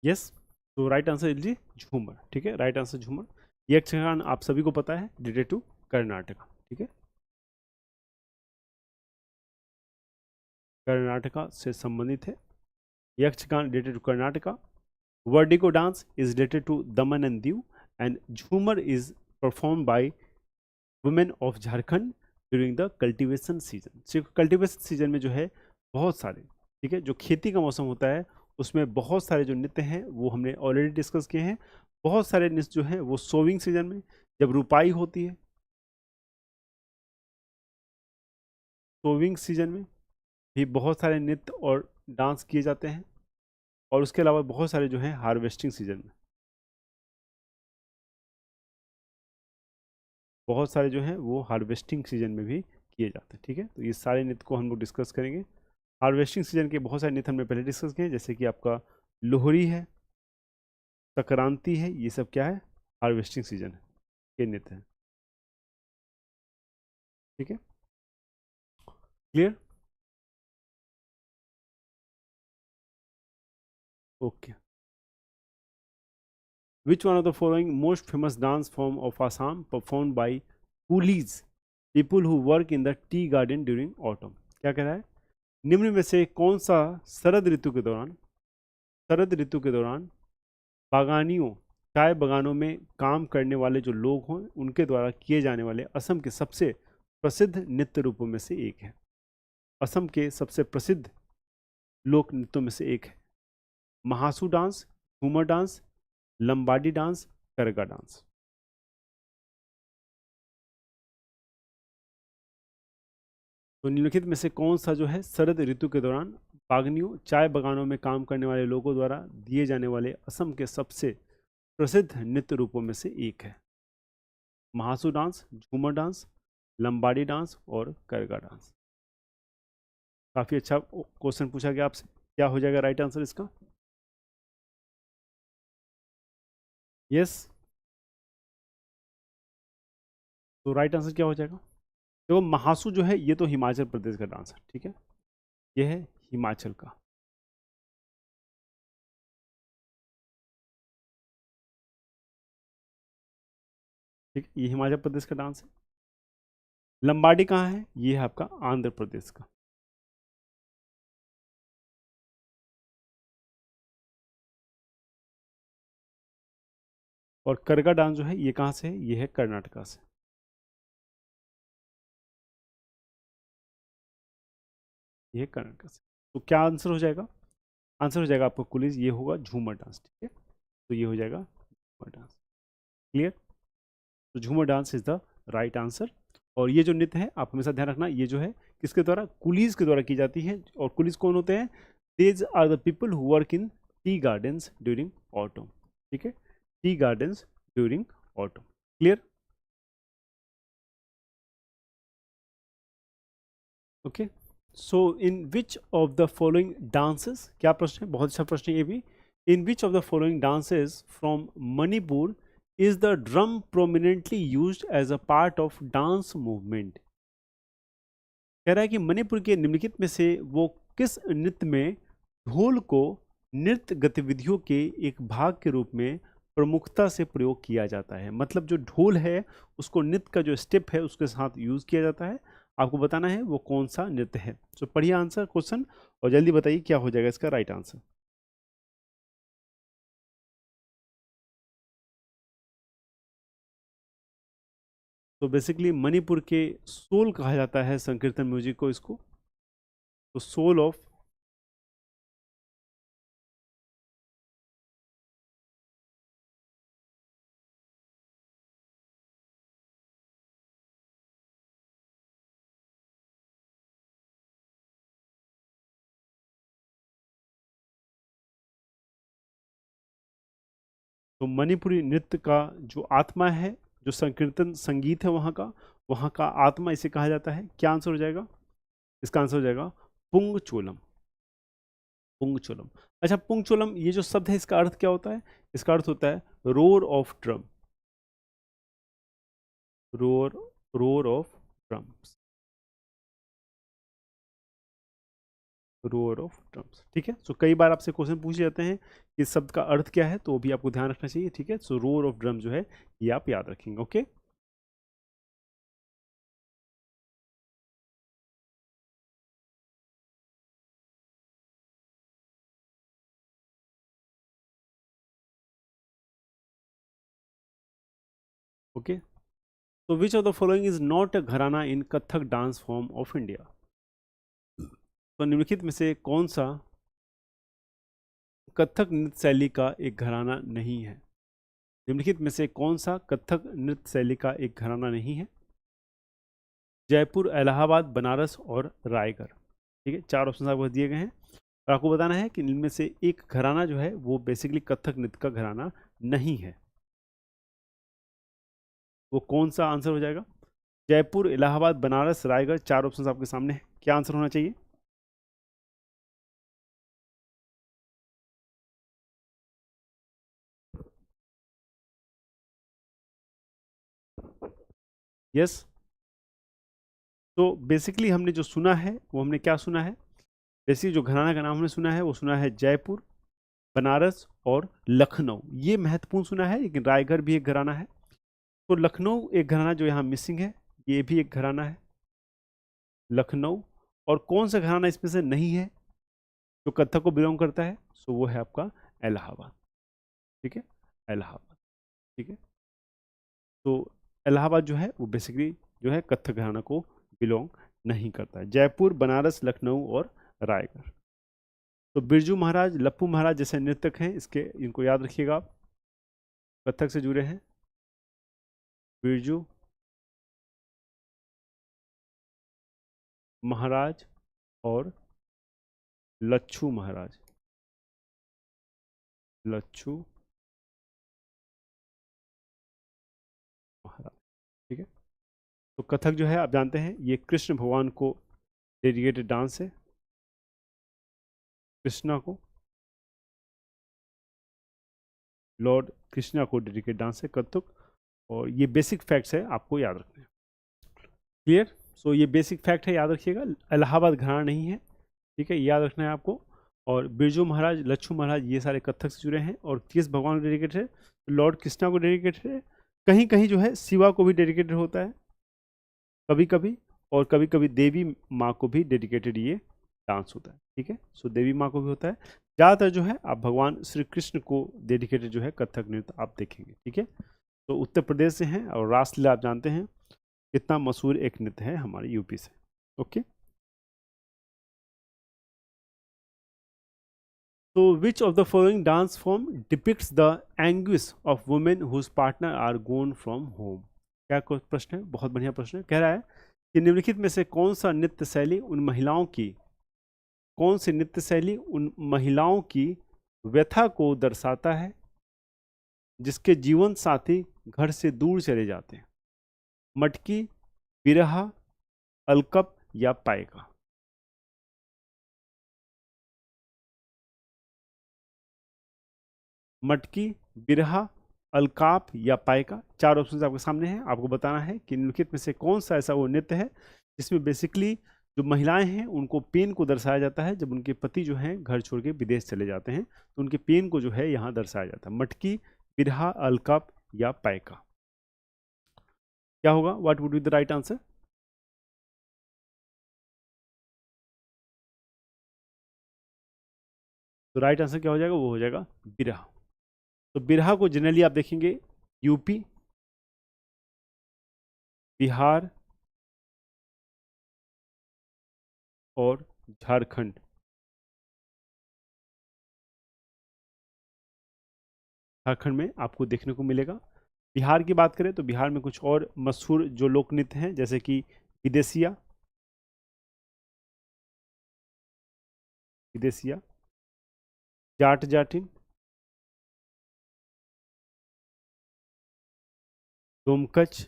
यस, तो राइट आंसर इज झूमर, ठीक है, राइट आंसर झूमर। यक्षगान आप सभी को पता है, रिलेटेड टू कर्नाटका, ठीक है, कर्नाटका से संबंधित है। Yakshagana related to Karnataka, Verdigo dance is related to Daman and Diu, and Jhumar is perform by women of Jharkhand during the cultivation season. सिर्फ कल्टीवेशन सीजन में जो है बहुत सारे, ठीक है, जो खेती का मौसम होता है उसमें बहुत सारे जो नृत्य हैं वो हमने ऑलरेडी डिस्कस किए हैं। बहुत सारे नृत्य जो हैं वो सोविंग सीजन में, जब रुपाई होती है, सोविंग सीजन में भी बहुत सारे नृत्य और डांस किए जाते हैं, और उसके अलावा बहुत सारे जो हैं हार्वेस्टिंग सीजन में, बहुत सारे जो हैं वो हार्वेस्टिंग सीजन में भी किए जाते हैं, ठीक है। तो ये सारे नृत्य को हम लोग डिस्कस करेंगे। हार्वेस्टिंग सीजन के बहुत सारे नृत्य हमने पहले डिस्कस किए हैं, जैसे कि आपका लोहड़ी है, संक्रांति है, ये सब क्या है, हार्वेस्टिंग सीजन है, ये नृत्य है, ठीक है, clear, okay. Which one of the following most famous dance form of Assam perform by Coolidge, people who work in the tea garden during autumn. क्या कह रहा है, निम्न में से कौन सा शरद ऋतु के दौरान, शरद ऋतु के दौरान बागानियों, चाय बागानों में काम करने वाले जो लोग हों उनके द्वारा किए जाने वाले असम के सबसे प्रसिद्ध नृत्य रूपों में से एक है। असम के सबसे प्रसिद्ध लोक नृत्यों में से एक है। Mahasu dance, Ghoomar dance, Lambadi dance, करगा डांस। तो निम्नलिखित में से कौन सा जो है शरद ऋतु के दौरान बागनियों, चाय बागानों में काम करने वाले लोगों द्वारा दिए जाने वाले असम के सबसे प्रसिद्ध नृत्य रूपों में से एक है। महासू डांस, झूमर डांस, लंबाडी डांस और करगा डांस। काफी अच्छा क्वेश्चन पूछा गया आपसे, क्या हो जाएगा राइट आंसर इसका। यस, तो राइट आंसर क्या हो जाएगा, देखो महासू जो है ये तो हिमाचल प्रदेश का डांस है, ठीक है, ये है हिमाचल का, ठीक है, ये हिमाचल प्रदेश का डांस है। लंबाडी कहाँ है, ये है आपका आंध्र प्रदेश का। और करगा डांस जो है ये कहाँ से है, ये है कर्नाटका से, ये है कर्नाटका से। तो क्या आंसर हो जाएगा, आंसर हो जाएगा आपका कुलीज, ये होगा झूमर डांस, ठीक है, तो ये हो जाएगा झूमर डांस, क्लियर। तो झूमर dance is the right answer. और ये जो नृत्य है आप हमेशा ध्यान रखना, ये जो है किसके द्वारा, कुलीज के द्वारा की जाती है। और कुलीज कौन होते हैं, these are the people who work in tea gardens during autumn, ठीक है, tea gardens during autumn, clear, okay. So in which of the following dances, क्या प्रश्न है, बहुत अच्छा प्रश्न है ये भी। In which of the following dances from Manipur is the drum prominently used as a part of dance movement. कह रहा है कि मणिपुर के निम्नलिखित में से वो किस नृत्य में ढोल को नृत्य गतिविधियों के एक भाग के रूप में प्रमुखता से प्रयोग किया जाता है। मतलब जो ढोल है उसको नृत्य का जो स्टेप है उसके साथ यूज किया जाता है। आपको बताना है वो कौन सा नृत्य है। तो पढ़िए आंसर क्वेश्चन और जल्दी बताइए क्या हो जाएगा इसका राइट आंसर। तो बेसिकली मणिपुर के सोल कहा जाता है संकीर्तन म्यूजिक को, इसको। तो सोल ऑफ तो मणिपुरी नृत्य का जो आत्मा है, जो संकीर्तन संगीत है वहाँ का आत्मा इसे कहा जाता है। क्या आंसर हो जाएगा? इसका आंसर हो जाएगा पुंगचोलम। पुंगचोलम। अच्छा, पुंगचोलम ये जो शब्द है इसका अर्थ क्या होता है? इसका अर्थ होता है roar of drum. Roar, roar of drums. Row or of drums. ठीक है, सो कई बार आपसे क्वेश्चन पूछे जाते हैं कि इस शब्द का अर्थ क्या है, तो वो भी आपको ध्यान रखना चाहिए। ठीक है, सो रोअर ऑफ ड्रम जो है ये आप याद रखेंगे। Okay, okay. तो which of the following is not a gharana in Kathak dance form of India? तो निम्नलिखित में से कौन सा कथक नृत्य शैली का एक घराना नहीं है? निम्नलिखित में से कौन सा कथक नृत्य शैली का एक घराना नहीं है? जयपुर, इलाहाबाद, बनारस और रायगढ़। ठीक है, चार ऑप्शन आपको दिए गए हैं और आपको बताना है कि इनमें से एक घराना जो है वो बेसिकली कथक नृत्य का घराना नहीं है। वो कौन सा आंसर हो जाएगा? जयपुर, इलाहाबाद, बनारस, रायगढ़, चार ऑप्शन आपके सामने है। क्या आंसर होना चाहिए? यस। तो बेसिकली हमने जो सुना है वो हमने क्या सुना है? बेसिकली जो घराना का नाम हमने सुना है वो सुना है जयपुर, बनारस और लखनऊ। ये महत्वपूर्ण सुना है, लेकिन रायगढ़ भी एक घराना है। तो लखनऊ एक घराना जो यहाँ मिसिंग है, ये भी एक घराना है लखनऊ। और कौन सा घराना इसमें से नहीं है जो कथक को बिलोंग करता है? सो वो है आपका इलाहाबाद। ठीक है, इलाहाबाद। ठीक है, तो इलाहाबाद जो है वो बेसिकली जो है कथक घराना को बिलोंग नहीं करता है। जयपुर, बनारस, लखनऊ और रायगढ़। तो बिरजू महाराज, लप्पू महाराज जैसे नृतक हैं, इसके इनको याद रखिएगा आप, कथक से जुड़े हैं। बिरजू महाराज और लच्छू महाराज। लच्छू महाराज। ठीक है, तो कथक जो है आप जानते हैं ये कृष्ण भगवान को डेडिकेटेड डांस है। कृष्णा को, लॉर्ड कृष्णा को डेडिकेटेड डांस है कथक। और ये बेसिक फैक्ट्स है, आपको याद रखना है। क्लियर? सो ये बेसिक फैक्ट है, याद रखिएगा। इलाहाबाद घराना नहीं है। ठीक है, याद रखना है आपको। और बिरजू महाराज, लच्छू महाराज ये सारे कथक से जुड़े हैं और किस भगवान को डेडिकेटेड है? लॉर्ड कृष्णा को डेडिकेटेड है। कहीं कहीं जो है शिवा को भी डेडिकेटेड होता है कभी कभी, और कभी कभी देवी माँ को भी डेडिकेटेड ये डांस होता है। ठीक है, सो देवी माँ को भी होता है। ज़्यादातर जो है आप भगवान श्री कृष्ण को डेडिकेटेड जो है कथक नृत्य आप देखेंगे। ठीक है, तो उत्तर प्रदेश से हैं और रासलीला आप जानते हैं कितना मशहूर एक नृत्य है हमारे यूपी से। ओके, तो which of the following dance form depicts the anguish of women whose partner are gone from home? क्या कोई प्रश्न है? बहुत बढ़िया प्रश्न है। कह रहा है कि निम्नलिखित में से कौन सा नृत्य शैली उन महिलाओं की, कौन सी नृत्य शैली उन महिलाओं की व्यथा को दर्शाता है जिसके जीवन साथी घर से दूर चले जाते हैं? मटकी, बिरहा, अलकप या पायका? मटकी, बिरहा, अलकाप या पायका, चार ऑप्शन आपके सामने हैं। आपको बताना है कि निम्नलिखित में से कौन सा ऐसा वो नृत्य है जिसमें बेसिकली जो महिलाएं हैं उनको पेन को दर्शाया जाता है जब उनके पति जो हैं घर छोड़ के विदेश चले जाते हैं, तो उनके पेन को जो है यहाँ दर्शाया जाता है। मटकी, बिरहा, अलकाप या पायका? क्या होगा? What would be the right answer? तो राइट आंसर क्या हो जाएगा? वो हो जाएगा बिरहा। तो बिरहा को जनरली आप देखेंगे यूपी, बिहार और झारखंड, झारखंड में आपको देखने को मिलेगा। बिहार की बात करें तो बिहार में कुछ और मशहूर जो लोक नृत्य हैं जैसे कि विदेशिया, विदेशिया, जाट जाटिन, डोमकच,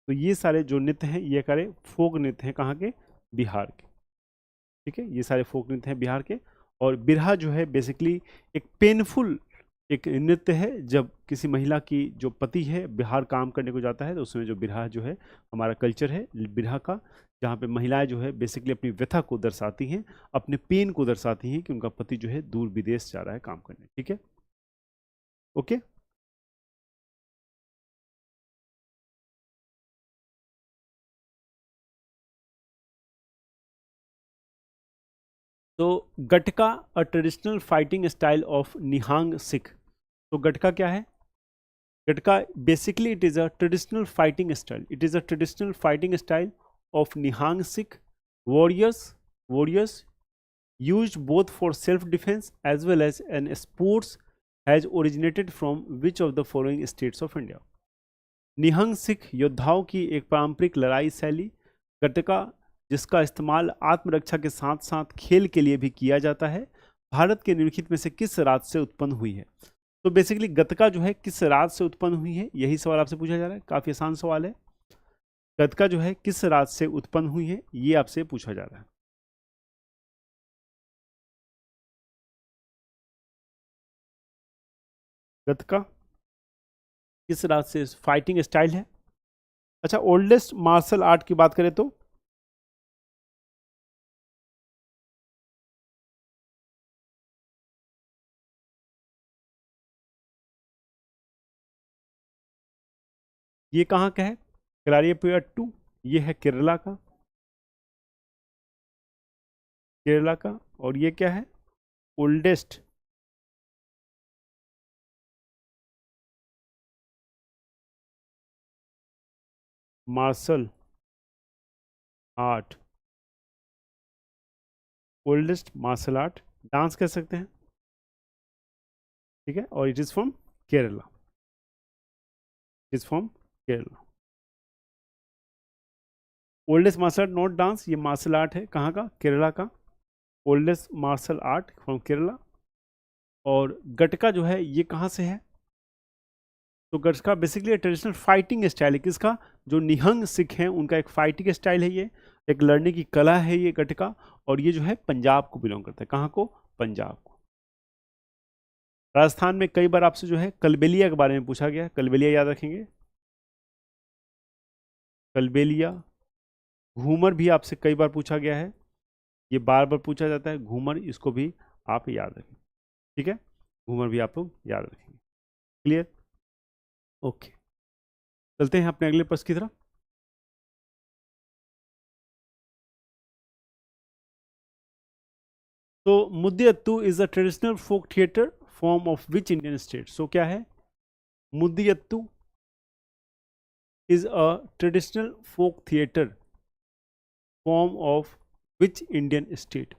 तो ये सारे जो नृत्य हैं ये सारे फोक नृत्य हैं, कहाँ के? बिहार के। ठीक है, ये सारे फोक नृत्य हैं बिहार के। और बिरहा जो है बेसिकली एक पेनफुल एक नृत्य है, जब किसी महिला की जो पति है बिहार काम करने को जाता है, तो उसमें जो बिरहा जो है हमारा कल्चर है बिरहा का, जहाँ पे महिलाएं जो है बेसिकली अपनी व्यथा को दर्शाती हैं, अपने पेन को दर्शाती हैं कि उनका पति जो है दूर विदेश जा रहा है काम करने। ठीक है, ओके। तो Gatka a traditional fighting style of Nihang Sikh. तो गटका क्या है? Gatka basically it is a traditional fighting style, it is a traditional fighting style of Nihang Sikh warriors used both for self defense as well as an sports, has originated from which of the following states of India? Nihang Sikh योद्धाओं की एक पारंपरिक लड़ाई शैली गटका, जिसका इस्तेमाल आत्मरक्षा के साथ साथ खेल के लिए भी किया जाता है, भारत के निम्नलिखित में से किस राज्य से उत्पन्न हुई है? तो बेसिकली गतका जो है किस राज्य से उत्पन्न हुई है, यही सवाल आपसे पूछा जा रहा है। काफी आसान सवाल है। गतका जो है किस राज्य से उत्पन्न हुई है, ये आपसे पूछा जा रहा है। गतका किस राज्य से फाइटिंग स्टाइल है? अच्छा, ओल्डेस्ट मार्शल आर्ट की बात करें तो ये कहाँ का है? कलारियप्पयट्टू, ये है केरला का, केरला का। और ये क्या है? Oldest martial art, oldest martial art dance कह सकते हैं। ठीक है, और it is from Kerala, it is from Kerala. Oldest martial art not dance, ये मार्शल आर्ट है, कहाँ का? केरला का। Oldest martial art from Kerala. और गटका जो है ये कहाँ से है? तो gatka basically traditional fighting style है, किसका? जो निहंग सिख हैं उनका एक फाइटिंग स्टाइल है, ये एक लड़ने की कला है ये गटका। और ये जो है पंजाब को बिलोंग करता है, कहाँ को? पंजाब को। राजस्थान में कई बार आपसे जो है कलबेलिया के बारे में पूछा गया है, कलबेलिया याद रखेंगे। कलबेलिया, घूमर भी आपसे कई बार पूछा गया है, ये बार बार पूछा जाता है घूमर, इसको भी आप याद रखें। ठीक है, घूमर भी आप लोग याद रखेंगे। क्लियर? ओके, चलते हैं अपने अगले प्रश्न की तरफ। तो Mudiyettu is a traditional folk theatre form of which Indian state? सो क्या है? Mudiyettu is a traditional folk theatre form of which Indian state?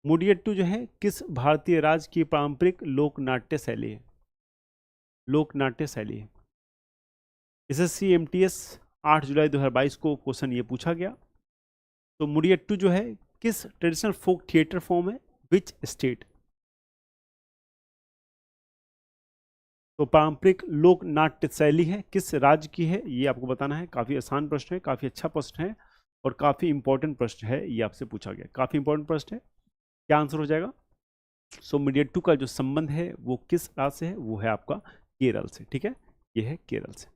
Mudiyettu जो है किस भारतीय राज्य की पारंपरिक लोक नाट्य शैली है? लोक नाट्य शैली है। एसएससी एमटीएस 8 जुलाई 2022 को क्वेश्चन ये पूछा गया। तो मुडियट्टू जो है किस ट्रेडिशनल फोक थिएटर फॉर्म है, विच स्टेट? तो पारंपरिक लोक नाट्य शैली है, किस राज्य की है, ये आपको बताना है। काफी आसान प्रश्न है, काफी अच्छा प्रश्न है और काफी इंपॉर्टेंट प्रश्न है, ये आपसे पूछा गया। काफी इंपॉर्टेंट प्रश्न है। क्या आंसर हो जाएगा? सो मीडिएट टू का जो संबंध है वो किस राज्य से है? वो है आपका केरल से। ठीक है, ये है केरल से।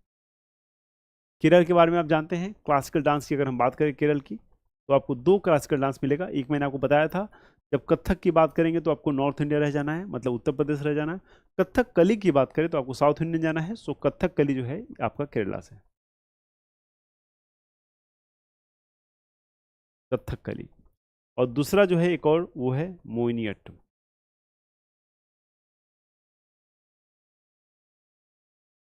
केरल के बारे में आप जानते हैं, क्लासिकल डांस की अगर हम बात करें केरल की, तो आपको दो क्लासिकल डांस मिलेगा। एक मैंने आपको बताया था, जब कथक की बात करेंगे तो आपको नॉर्थ इंडिया रह जाना है, मतलब उत्तर प्रदेश रह जाना है। कथक कली की बात करें तो आपको साउथ इंडियन जाना है। सो कथक कली जो है आपका केरला से, कथक कली। और दूसरा जो है एक और, वो है मोहिनी अट्टम।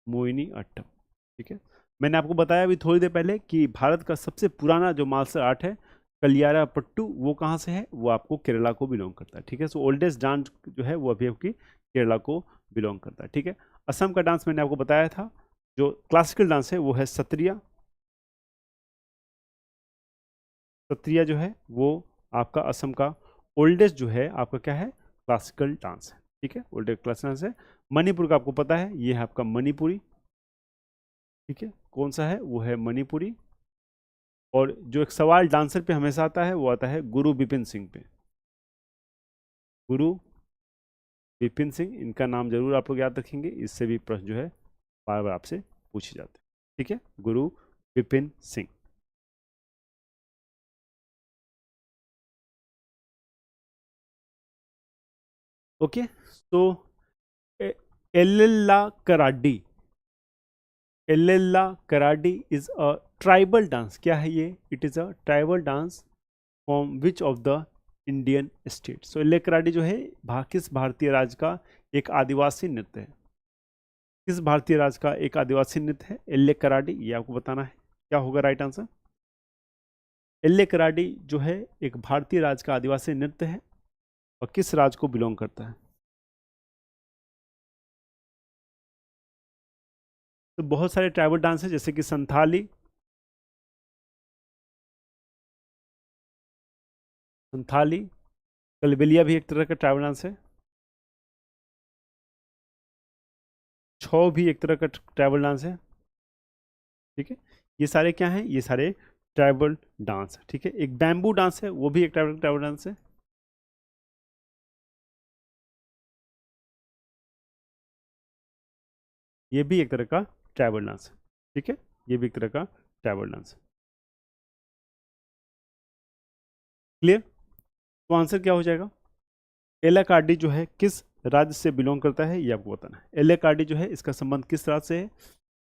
मोहिनी अट्टम। ठीक है, मैंने आपको बताया अभी थोड़ी देर पहले कि भारत का सबसे पुराना जो मार्शल आर्ट है कलियारा पट्टू, वो कहाँ से है? वो आपको केरला को बिलोंग करता है। ठीक है, सो ओल्डेस्ट डांस जो है वो अभी आपकी केरला को बिलोंग करता है। ठीक है, असम का डांस मैंने आपको बताया था, जो क्लासिकल डांस है वो है सत्रिया। सत्रिया जो है वो आपका असम का ओल्डेस्ट जो है आपका क्या है, क्लासिकल डांस है, ठीक है, ओल्डेस्ट क्लासिकल डांस है। मणिपुर का आपको पता है, ये है आपका मणिपुरी, ठीक है, कौन सा है, वो है मणिपुरी। और जो एक सवाल डांसर पे हमेशा आता है वो आता है गुरु बिपिन सिंह पे, गुरु बिपिन सिंह, इनका नाम जरूर आप लोग याद रखेंगे, इससे भी प्रश्न जो है बार बार आपसे पूछे जाते हैं, ठीक है, गुरु बिपिन सिंह। ओके, तो Ellela Karadi, Ellela Karadi is a tribal dance, क्या है ये, it is a tribal dance from which of the Indian state. So Elle Karadi जो है किस भारतीय राज्य का एक आदिवासी नृत्य है, किस भारतीय राज्य का एक आदिवासी नृत्य है एल्ले कराडी, ये आपको बताना है, क्या होगा राइट आंसर। एल्ले कराडी जो है एक भारतीय राज्य का आदिवासी नृत्य है और किस राज्य को बिलोंग करता है। तो बहुत सारे ट्राइबल डांस है, जैसे कि संथाली, संथाली, कलबेलिया भी एक तरह का ट्राइबल डांस है, छौ भी एक तरह का ट्राइबल डांस है, ठीक है, ये सारे क्या हैं, ये सारे ट्राइबल डांस, ठीक है। एक बैम्बू डांस है, वो भी एक ट्राइबल ट्राइबल डांस है, ये भी एक तरह का ट्राइबल डांस है, ठीक है, ये भी एक तरह का ट्राइबल डांस है। क्लियर, तो आंसर क्या हो जाएगा, एल्ला कार्डी जो है किस राज्य से बिलोंग करता है, ये आपको बताना है। एल्ला कार्डी जो है इसका संबंध किस राज्य से है,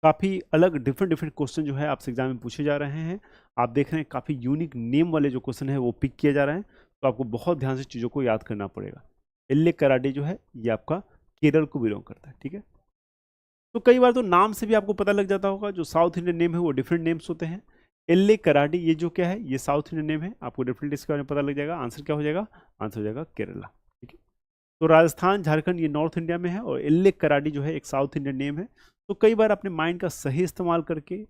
काफ़ी अलग डिफरेंट डिफरेंट क्वेश्चन जो है आपसे एग्जाम में पूछे जा रहे हैं, आप देख रहे हैं काफ़ी यूनिक नेम वाले जो क्वेश्चन है वो पिक किए जा रहे हैं, तो आपको बहुत ध्यान से चीज़ों को याद करना पड़ेगा। एल्ले कराडी जो है ये आपका केरल को बिलोंग करता है, ठीक है। तो कई बार तो नाम से भी आपको पता लग जाता होगा, जो साउथ इंडियन नेम है वो डिफरेंट नेम्स होते हैं। एल्ले कराडी ये जो क्या है, ये साउथ इंडियन नेम है, आपको डेफिनेटली इसके बारे में पता लग जाएगा। आंसर क्या हो जाएगा, आंसर हो जाएगा केरला, ठीक है। तो राजस्थान झारखंड ये नॉर्थ इंडिया में है और एल्ले कराडी जो है एक साउथ इंडियन नेम है। तो कई बार अपने माइंड का सही इस्तेमाल करके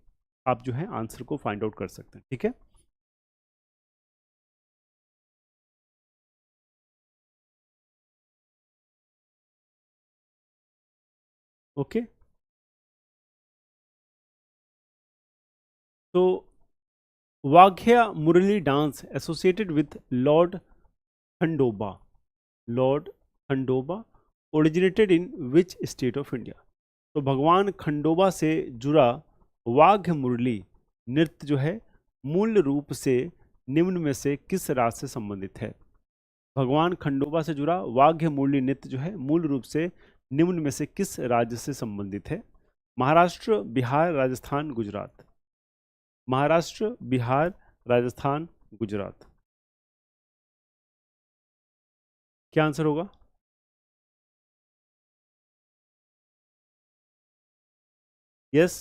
आप जो है आंसर को फाइंड आउट कर सकते हैं, ठीक है। ओके, तो Waghya Murali dance associated with lord Khandoba, lord Khandoba originated in which state of India. तो भगवान खंडोबा से जुड़ा वाघ मुरली नृत्य जो है मूल रूप से निम्न में से किस राज्य से संबंधित है। भगवान खंडोबा से जुड़ा वाघ्य मुरली नृत्य जो है मूल रूप से निम्न में से किस राज्य से संबंधित है। महाराष्ट्र, बिहार, राजस्थान, गुजरात। महाराष्ट्र, बिहार, राजस्थान, गुजरात, क्या आंसर होगा। यस,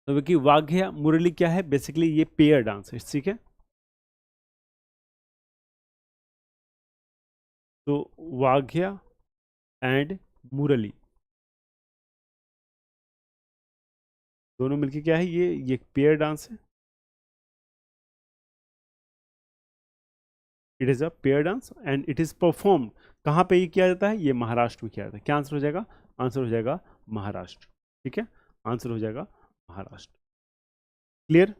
तो कि वाघ्य मुरली क्या है, बेसिकली ये पेयर डांस है, ठीक है। तो वाघ्य एंड मुरली दोनों मिलके क्या है, ये पेयर डांस है, it is a pair dance and it is perform, कहाँ पे ये किया जाता है, ये महाराष्ट्र में किया जाता है। क्या आंसर हो जाएगा, आंसर हो जाएगा महाराष्ट्र, ठीक है, आंसर हो जाएगा महाराष्ट्र। क्लियर,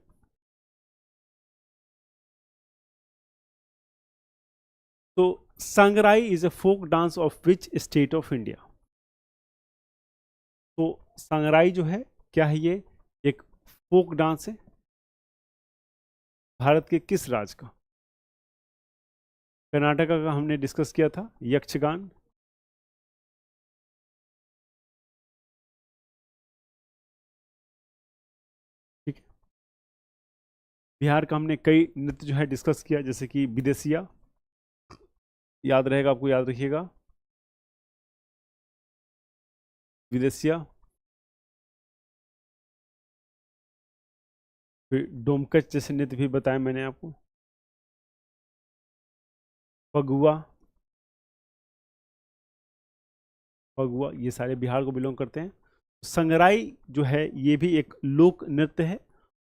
तो Sangrai is a folk dance of which state of India. तो संगराई जो है क्या है, ये एक फोक डांस है भारत के किस राज्य का। कर्नाटका का हमने डिस्कस किया था, यक्षगान, ठीक है। बिहार का हमने कई नृत्य जो है डिस्कस किया, जैसे कि विदेशिया, याद रहेगा आपको, याद रखिएगा विदेशिया। फिर डोमकच जैसे नृत्य भी बताया मैंने आपको, फगुआ, फगुआ, ये सारे बिहार को बिलोंग करते हैं। संगराई जो है ये भी एक लोक नृत्य है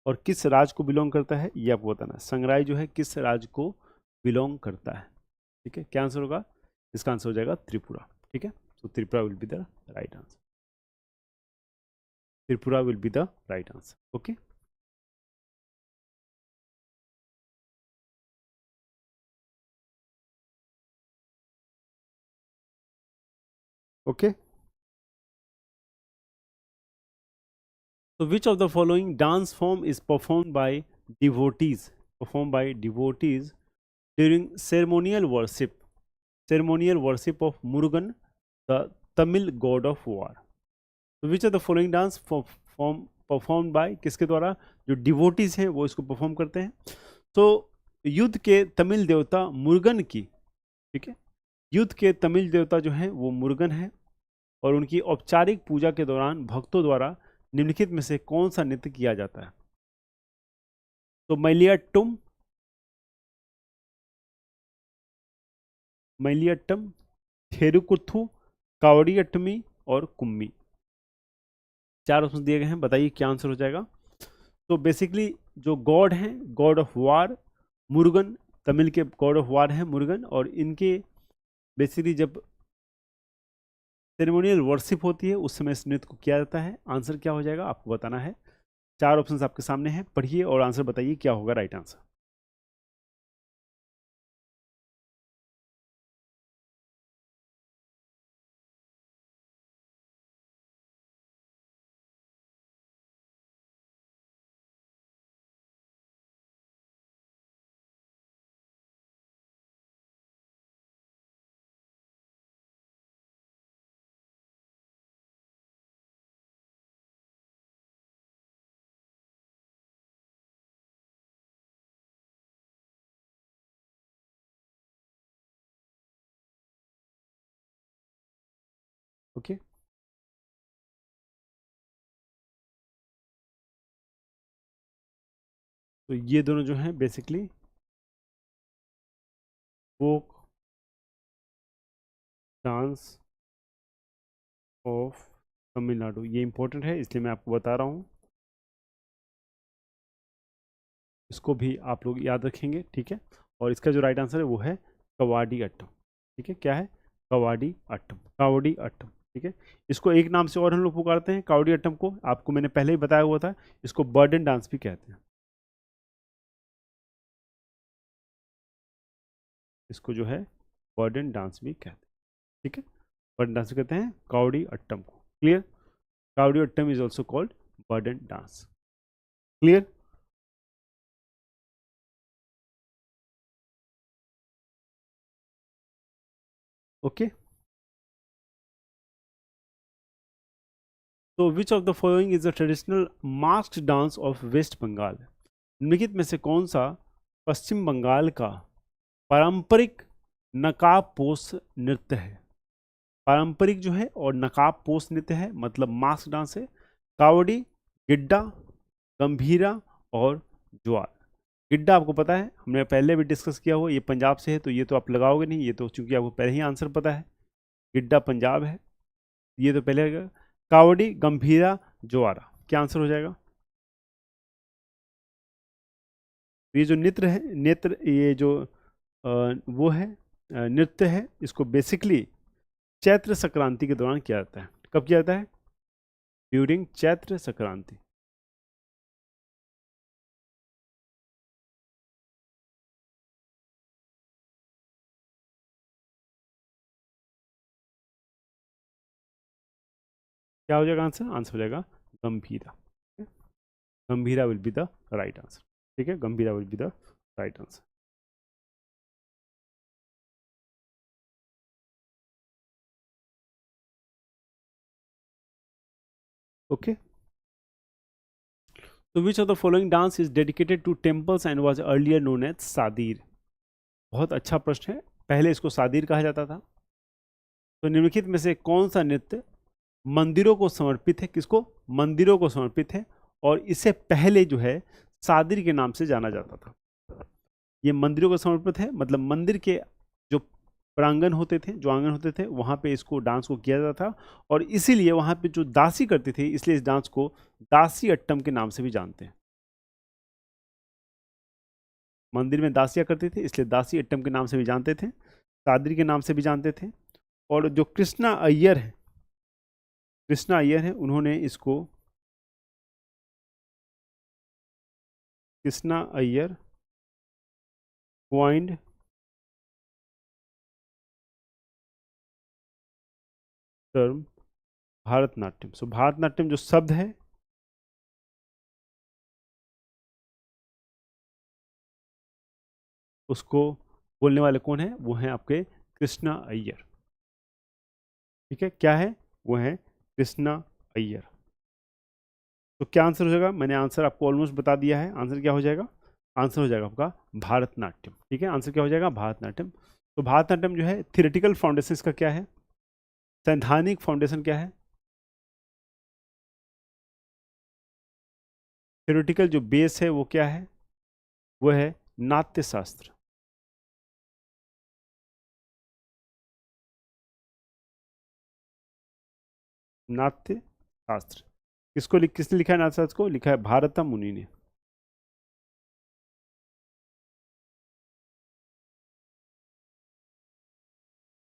और किस राज्य को बिलोंग करता है ये आपको बताना है। संगराई जो है किस राज्य को बिलोंग करता है। ठीक है, क्या आंसर होगा? इसका आंसर हो जाएगा त्रिपुरा। ठीक है, तो Tripura will be the right answer. Tripura will be the right answer. Okay, okay. So which of the following dance form is performed by devotees? Performed by devotees during ceremonial worship. Ceremonial worship of Murugan, the Tamil god of war. So which of the following dance form performed by किसके द्वारा? जो devotees हैं वो इसको perform करते हैं। तो युद्ध के तमिल देवता मुरुगन की, ठीक है, युद्ध के तमिल देवता जो हैं वो मुरुगन है, और उनकी औपचारिक पूजा के दौरान भक्तों द्वारा निम्नलिखित में से कौन सा नृत्य किया जाता है? तो मैलियाट्टुम, मैलियाट्टम, थेरुकुथु, कावड़ियट्टमी और कुम्मी। चार ऑप्शन दिए गए हैं, बताइए क्या आंसर हो जाएगा। तो बेसिकली जो गॉड हैं, God of war Murugan, Tamil के गॉड ऑफ वार हैं मुरुगन, और इनके बेसिकली जब सेरेमोनियल वर्शिप होती है उस समय इस नृत्य को किया जाता है। आंसर क्या हो जाएगा आपको बताना है। चार ऑप्शंस आपके सामने हैं, पढ़िए और आंसर बताइए क्या होगा राइट आंसर। ओके, तो ये दोनों जो हैं basically folk dance of Tamil Nadu, ये इंपॉर्टेंट है इसलिए मैं आपको बता रहा हूँ, इसको भी आप लोग याद रखेंगे। ठीक है, और इसका जो राइट आंसर है वो है कवाडी अट्टम। ठीक है, क्या है? कवाडी अट्टम, कावड़ी अट्टम। ठीक है, इसको एक नाम से और हम लोग पुकारते हैं कावड़ी अट्टम को, आपको मैंने पहले ही बताया हुआ था, इसको बर्डन डांस भी कहते हैं। इसको जो है बर्डन डांस भी कहते हैं। ठीक है, बर्डन डांस भी कहते हैं कावड़ी अट्टम को। Clear? Kavadi Attam is also called burden dance. Clear? Okay, तो which of the following is the traditional masked dance of West Bengal? निम्नलिखित में से कौन सा पश्चिम बंगाल का पारंपरिक नकाब पोष नृत्य है? पारंपरिक जो है और नकाब पोष नृत्य है, मतलब मास्क डांस है। कावड़ी, गिड्डा, गंभीरा और ज्वार। गिड्डा आपको पता है, हमने पहले भी डिस्कस किया हुआ, ये पंजाब से है तो ये तो आप लगाओगे नहीं, ये तो चूंकि आपको पहले ही आंसर पता है, गिड्डा पंजाब है, ये तो पहले। कावड़ी, गंभीरा, ज्वारा, क्या आंसर हो जाएगा? ये जो नृत्य है, नेत्र, ये जो वो है नृत्य है, इसको बेसिकली चैत्र संक्रांति के दौरान किया जाता है। कब किया जाता है? ड्यूरिंग चैत्र संक्रांति। क्या हो जाएगा आंसर? आंसर हो जाएगा Gambhira. Gambhira will be the right answer. ठीक है, Gambhira will be the right answer. Okay, तो which of the following dance is dedicated to temples and was earlier known as Sadir? बहुत अच्छा प्रश्न है, पहले इसको सादीर कहा जाता था। तो निम्नलिखित में से कौन सा नृत्य मंदिरों को समर्पित है? किसको? मंदिरों को समर्पित है, और इससे पहले जो है सादिर के नाम से जाना जाता था। ये मंदिरों को समर्पित है, मतलब मंदिर के जो प्रांगण होते थे, जो आंगन होते थे, वहाँ पे इसको डांस को किया जाता था, और इसीलिए वहाँ पे जो दासी करती थी, इसलिए इस डांस को दासी अट्टम के नाम से भी जानते हैं। मंदिर में दासियाँ करती थी, इसलिए दासी अट्टम के नाम से भी जानते थे, सादरी के नाम से भी जानते थे। और जो कृष्णा अय्यर है, कृष्णा अय्यर है, उन्होंने इसको, कृष्णा अय्यर coined टर्म भारतनाट्यम। सो भारतनाट्यम जो शब्द है, उसको बोलने वाले कौन है? वो हैं आपके कृष्णा अय्यर। ठीक है, क्या है? वो है कृष्णा अय्यर। तो क्या आंसर हो जाएगा? मैंने आंसर आपको ऑलमोस्ट बता दिया है। आंसर क्या हो जाएगा? आंसर हो जाएगा आपका भारतनाट्यम। ठीक है, आंसर क्या हो जाएगा? भारतनाट्यम। तो भारतनाट्यम जो है, थियोरेटिकल फाउंडेशन इसका क्या है? सैद्धांतिक फाउंडेशन क्या है? थियोरेटिकल जो बेस है वो क्या है? वो है नाट्य शास्त्र। नाट्य शास्त्र किसने लिखा है? नाट्य शास्त्र को लिखा है भारत मुनि ने।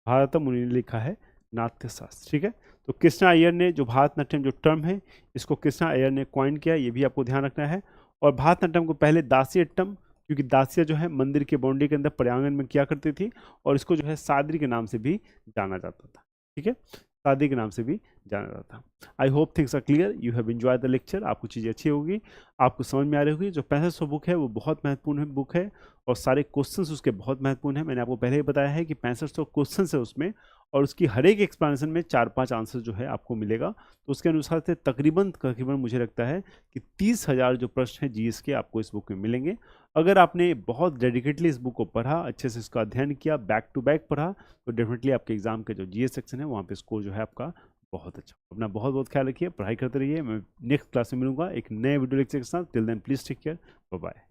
भारत मुनि ने लिखा है नाट्य शास्त्र। ठीक है, तो कृष्णा अय्यर ने जो भारतनाट्यम जो टर्म है, इसको कृष्णा अय्यर ने कॉइन किया, ये भी आपको ध्यान रखना है। और भारतनाट्यम को पहले दासी अट्टम, क्योंकि दासिया जो है मंदिर के बाउंड्री के अंदर प्रांगण में किया करती थी, और इसको जो है सादरी के नाम से भी जाना जाता था। ठीक है, सादरी के नाम से भी जाना जाता था। I hope things are clear, you have enjoy the lecture. आपको चीज़ें अच्छी होगी, आपको समझ में आ रही होगी। जो 6500 बुक है वो बहुत महत्वपूर्ण बुक है, और सारे क्वेश्चंस उसके बहुत महत्वपूर्ण है। मैंने आपको पहले ही बताया है कि 6500 क्वेश्चंस है उसमें, और उसकी हर एक एक्सप्लेनेशन में 4-5 आंसर जो है आपको मिलेगा। तो उसके अनुसार से तकरीबन तकरीबन मुझे लगता है कि 30,000 जो प्रश्न हैं जीएस के आपको इस बुक में मिलेंगे। अगर आपने बहुत डेडिकेटली इस बुक को पढ़ा, अच्छे से इसका अध्ययन किया, बैक टू बैक पढ़ा, तो डेफिनेटली आपके एग्जाम के जो जीएस सेक्शन है वहाँ पे स्कोर जो है आपका बहुत अच्छा। अपना बहुत बहुत ख्याल रखिए, पढ़ाई करते रहिए। मैं नेक्स्ट क्लास में मिलूंगा एक नए वीडियो लेक्चर के साथ। Till then please take care, bye bye.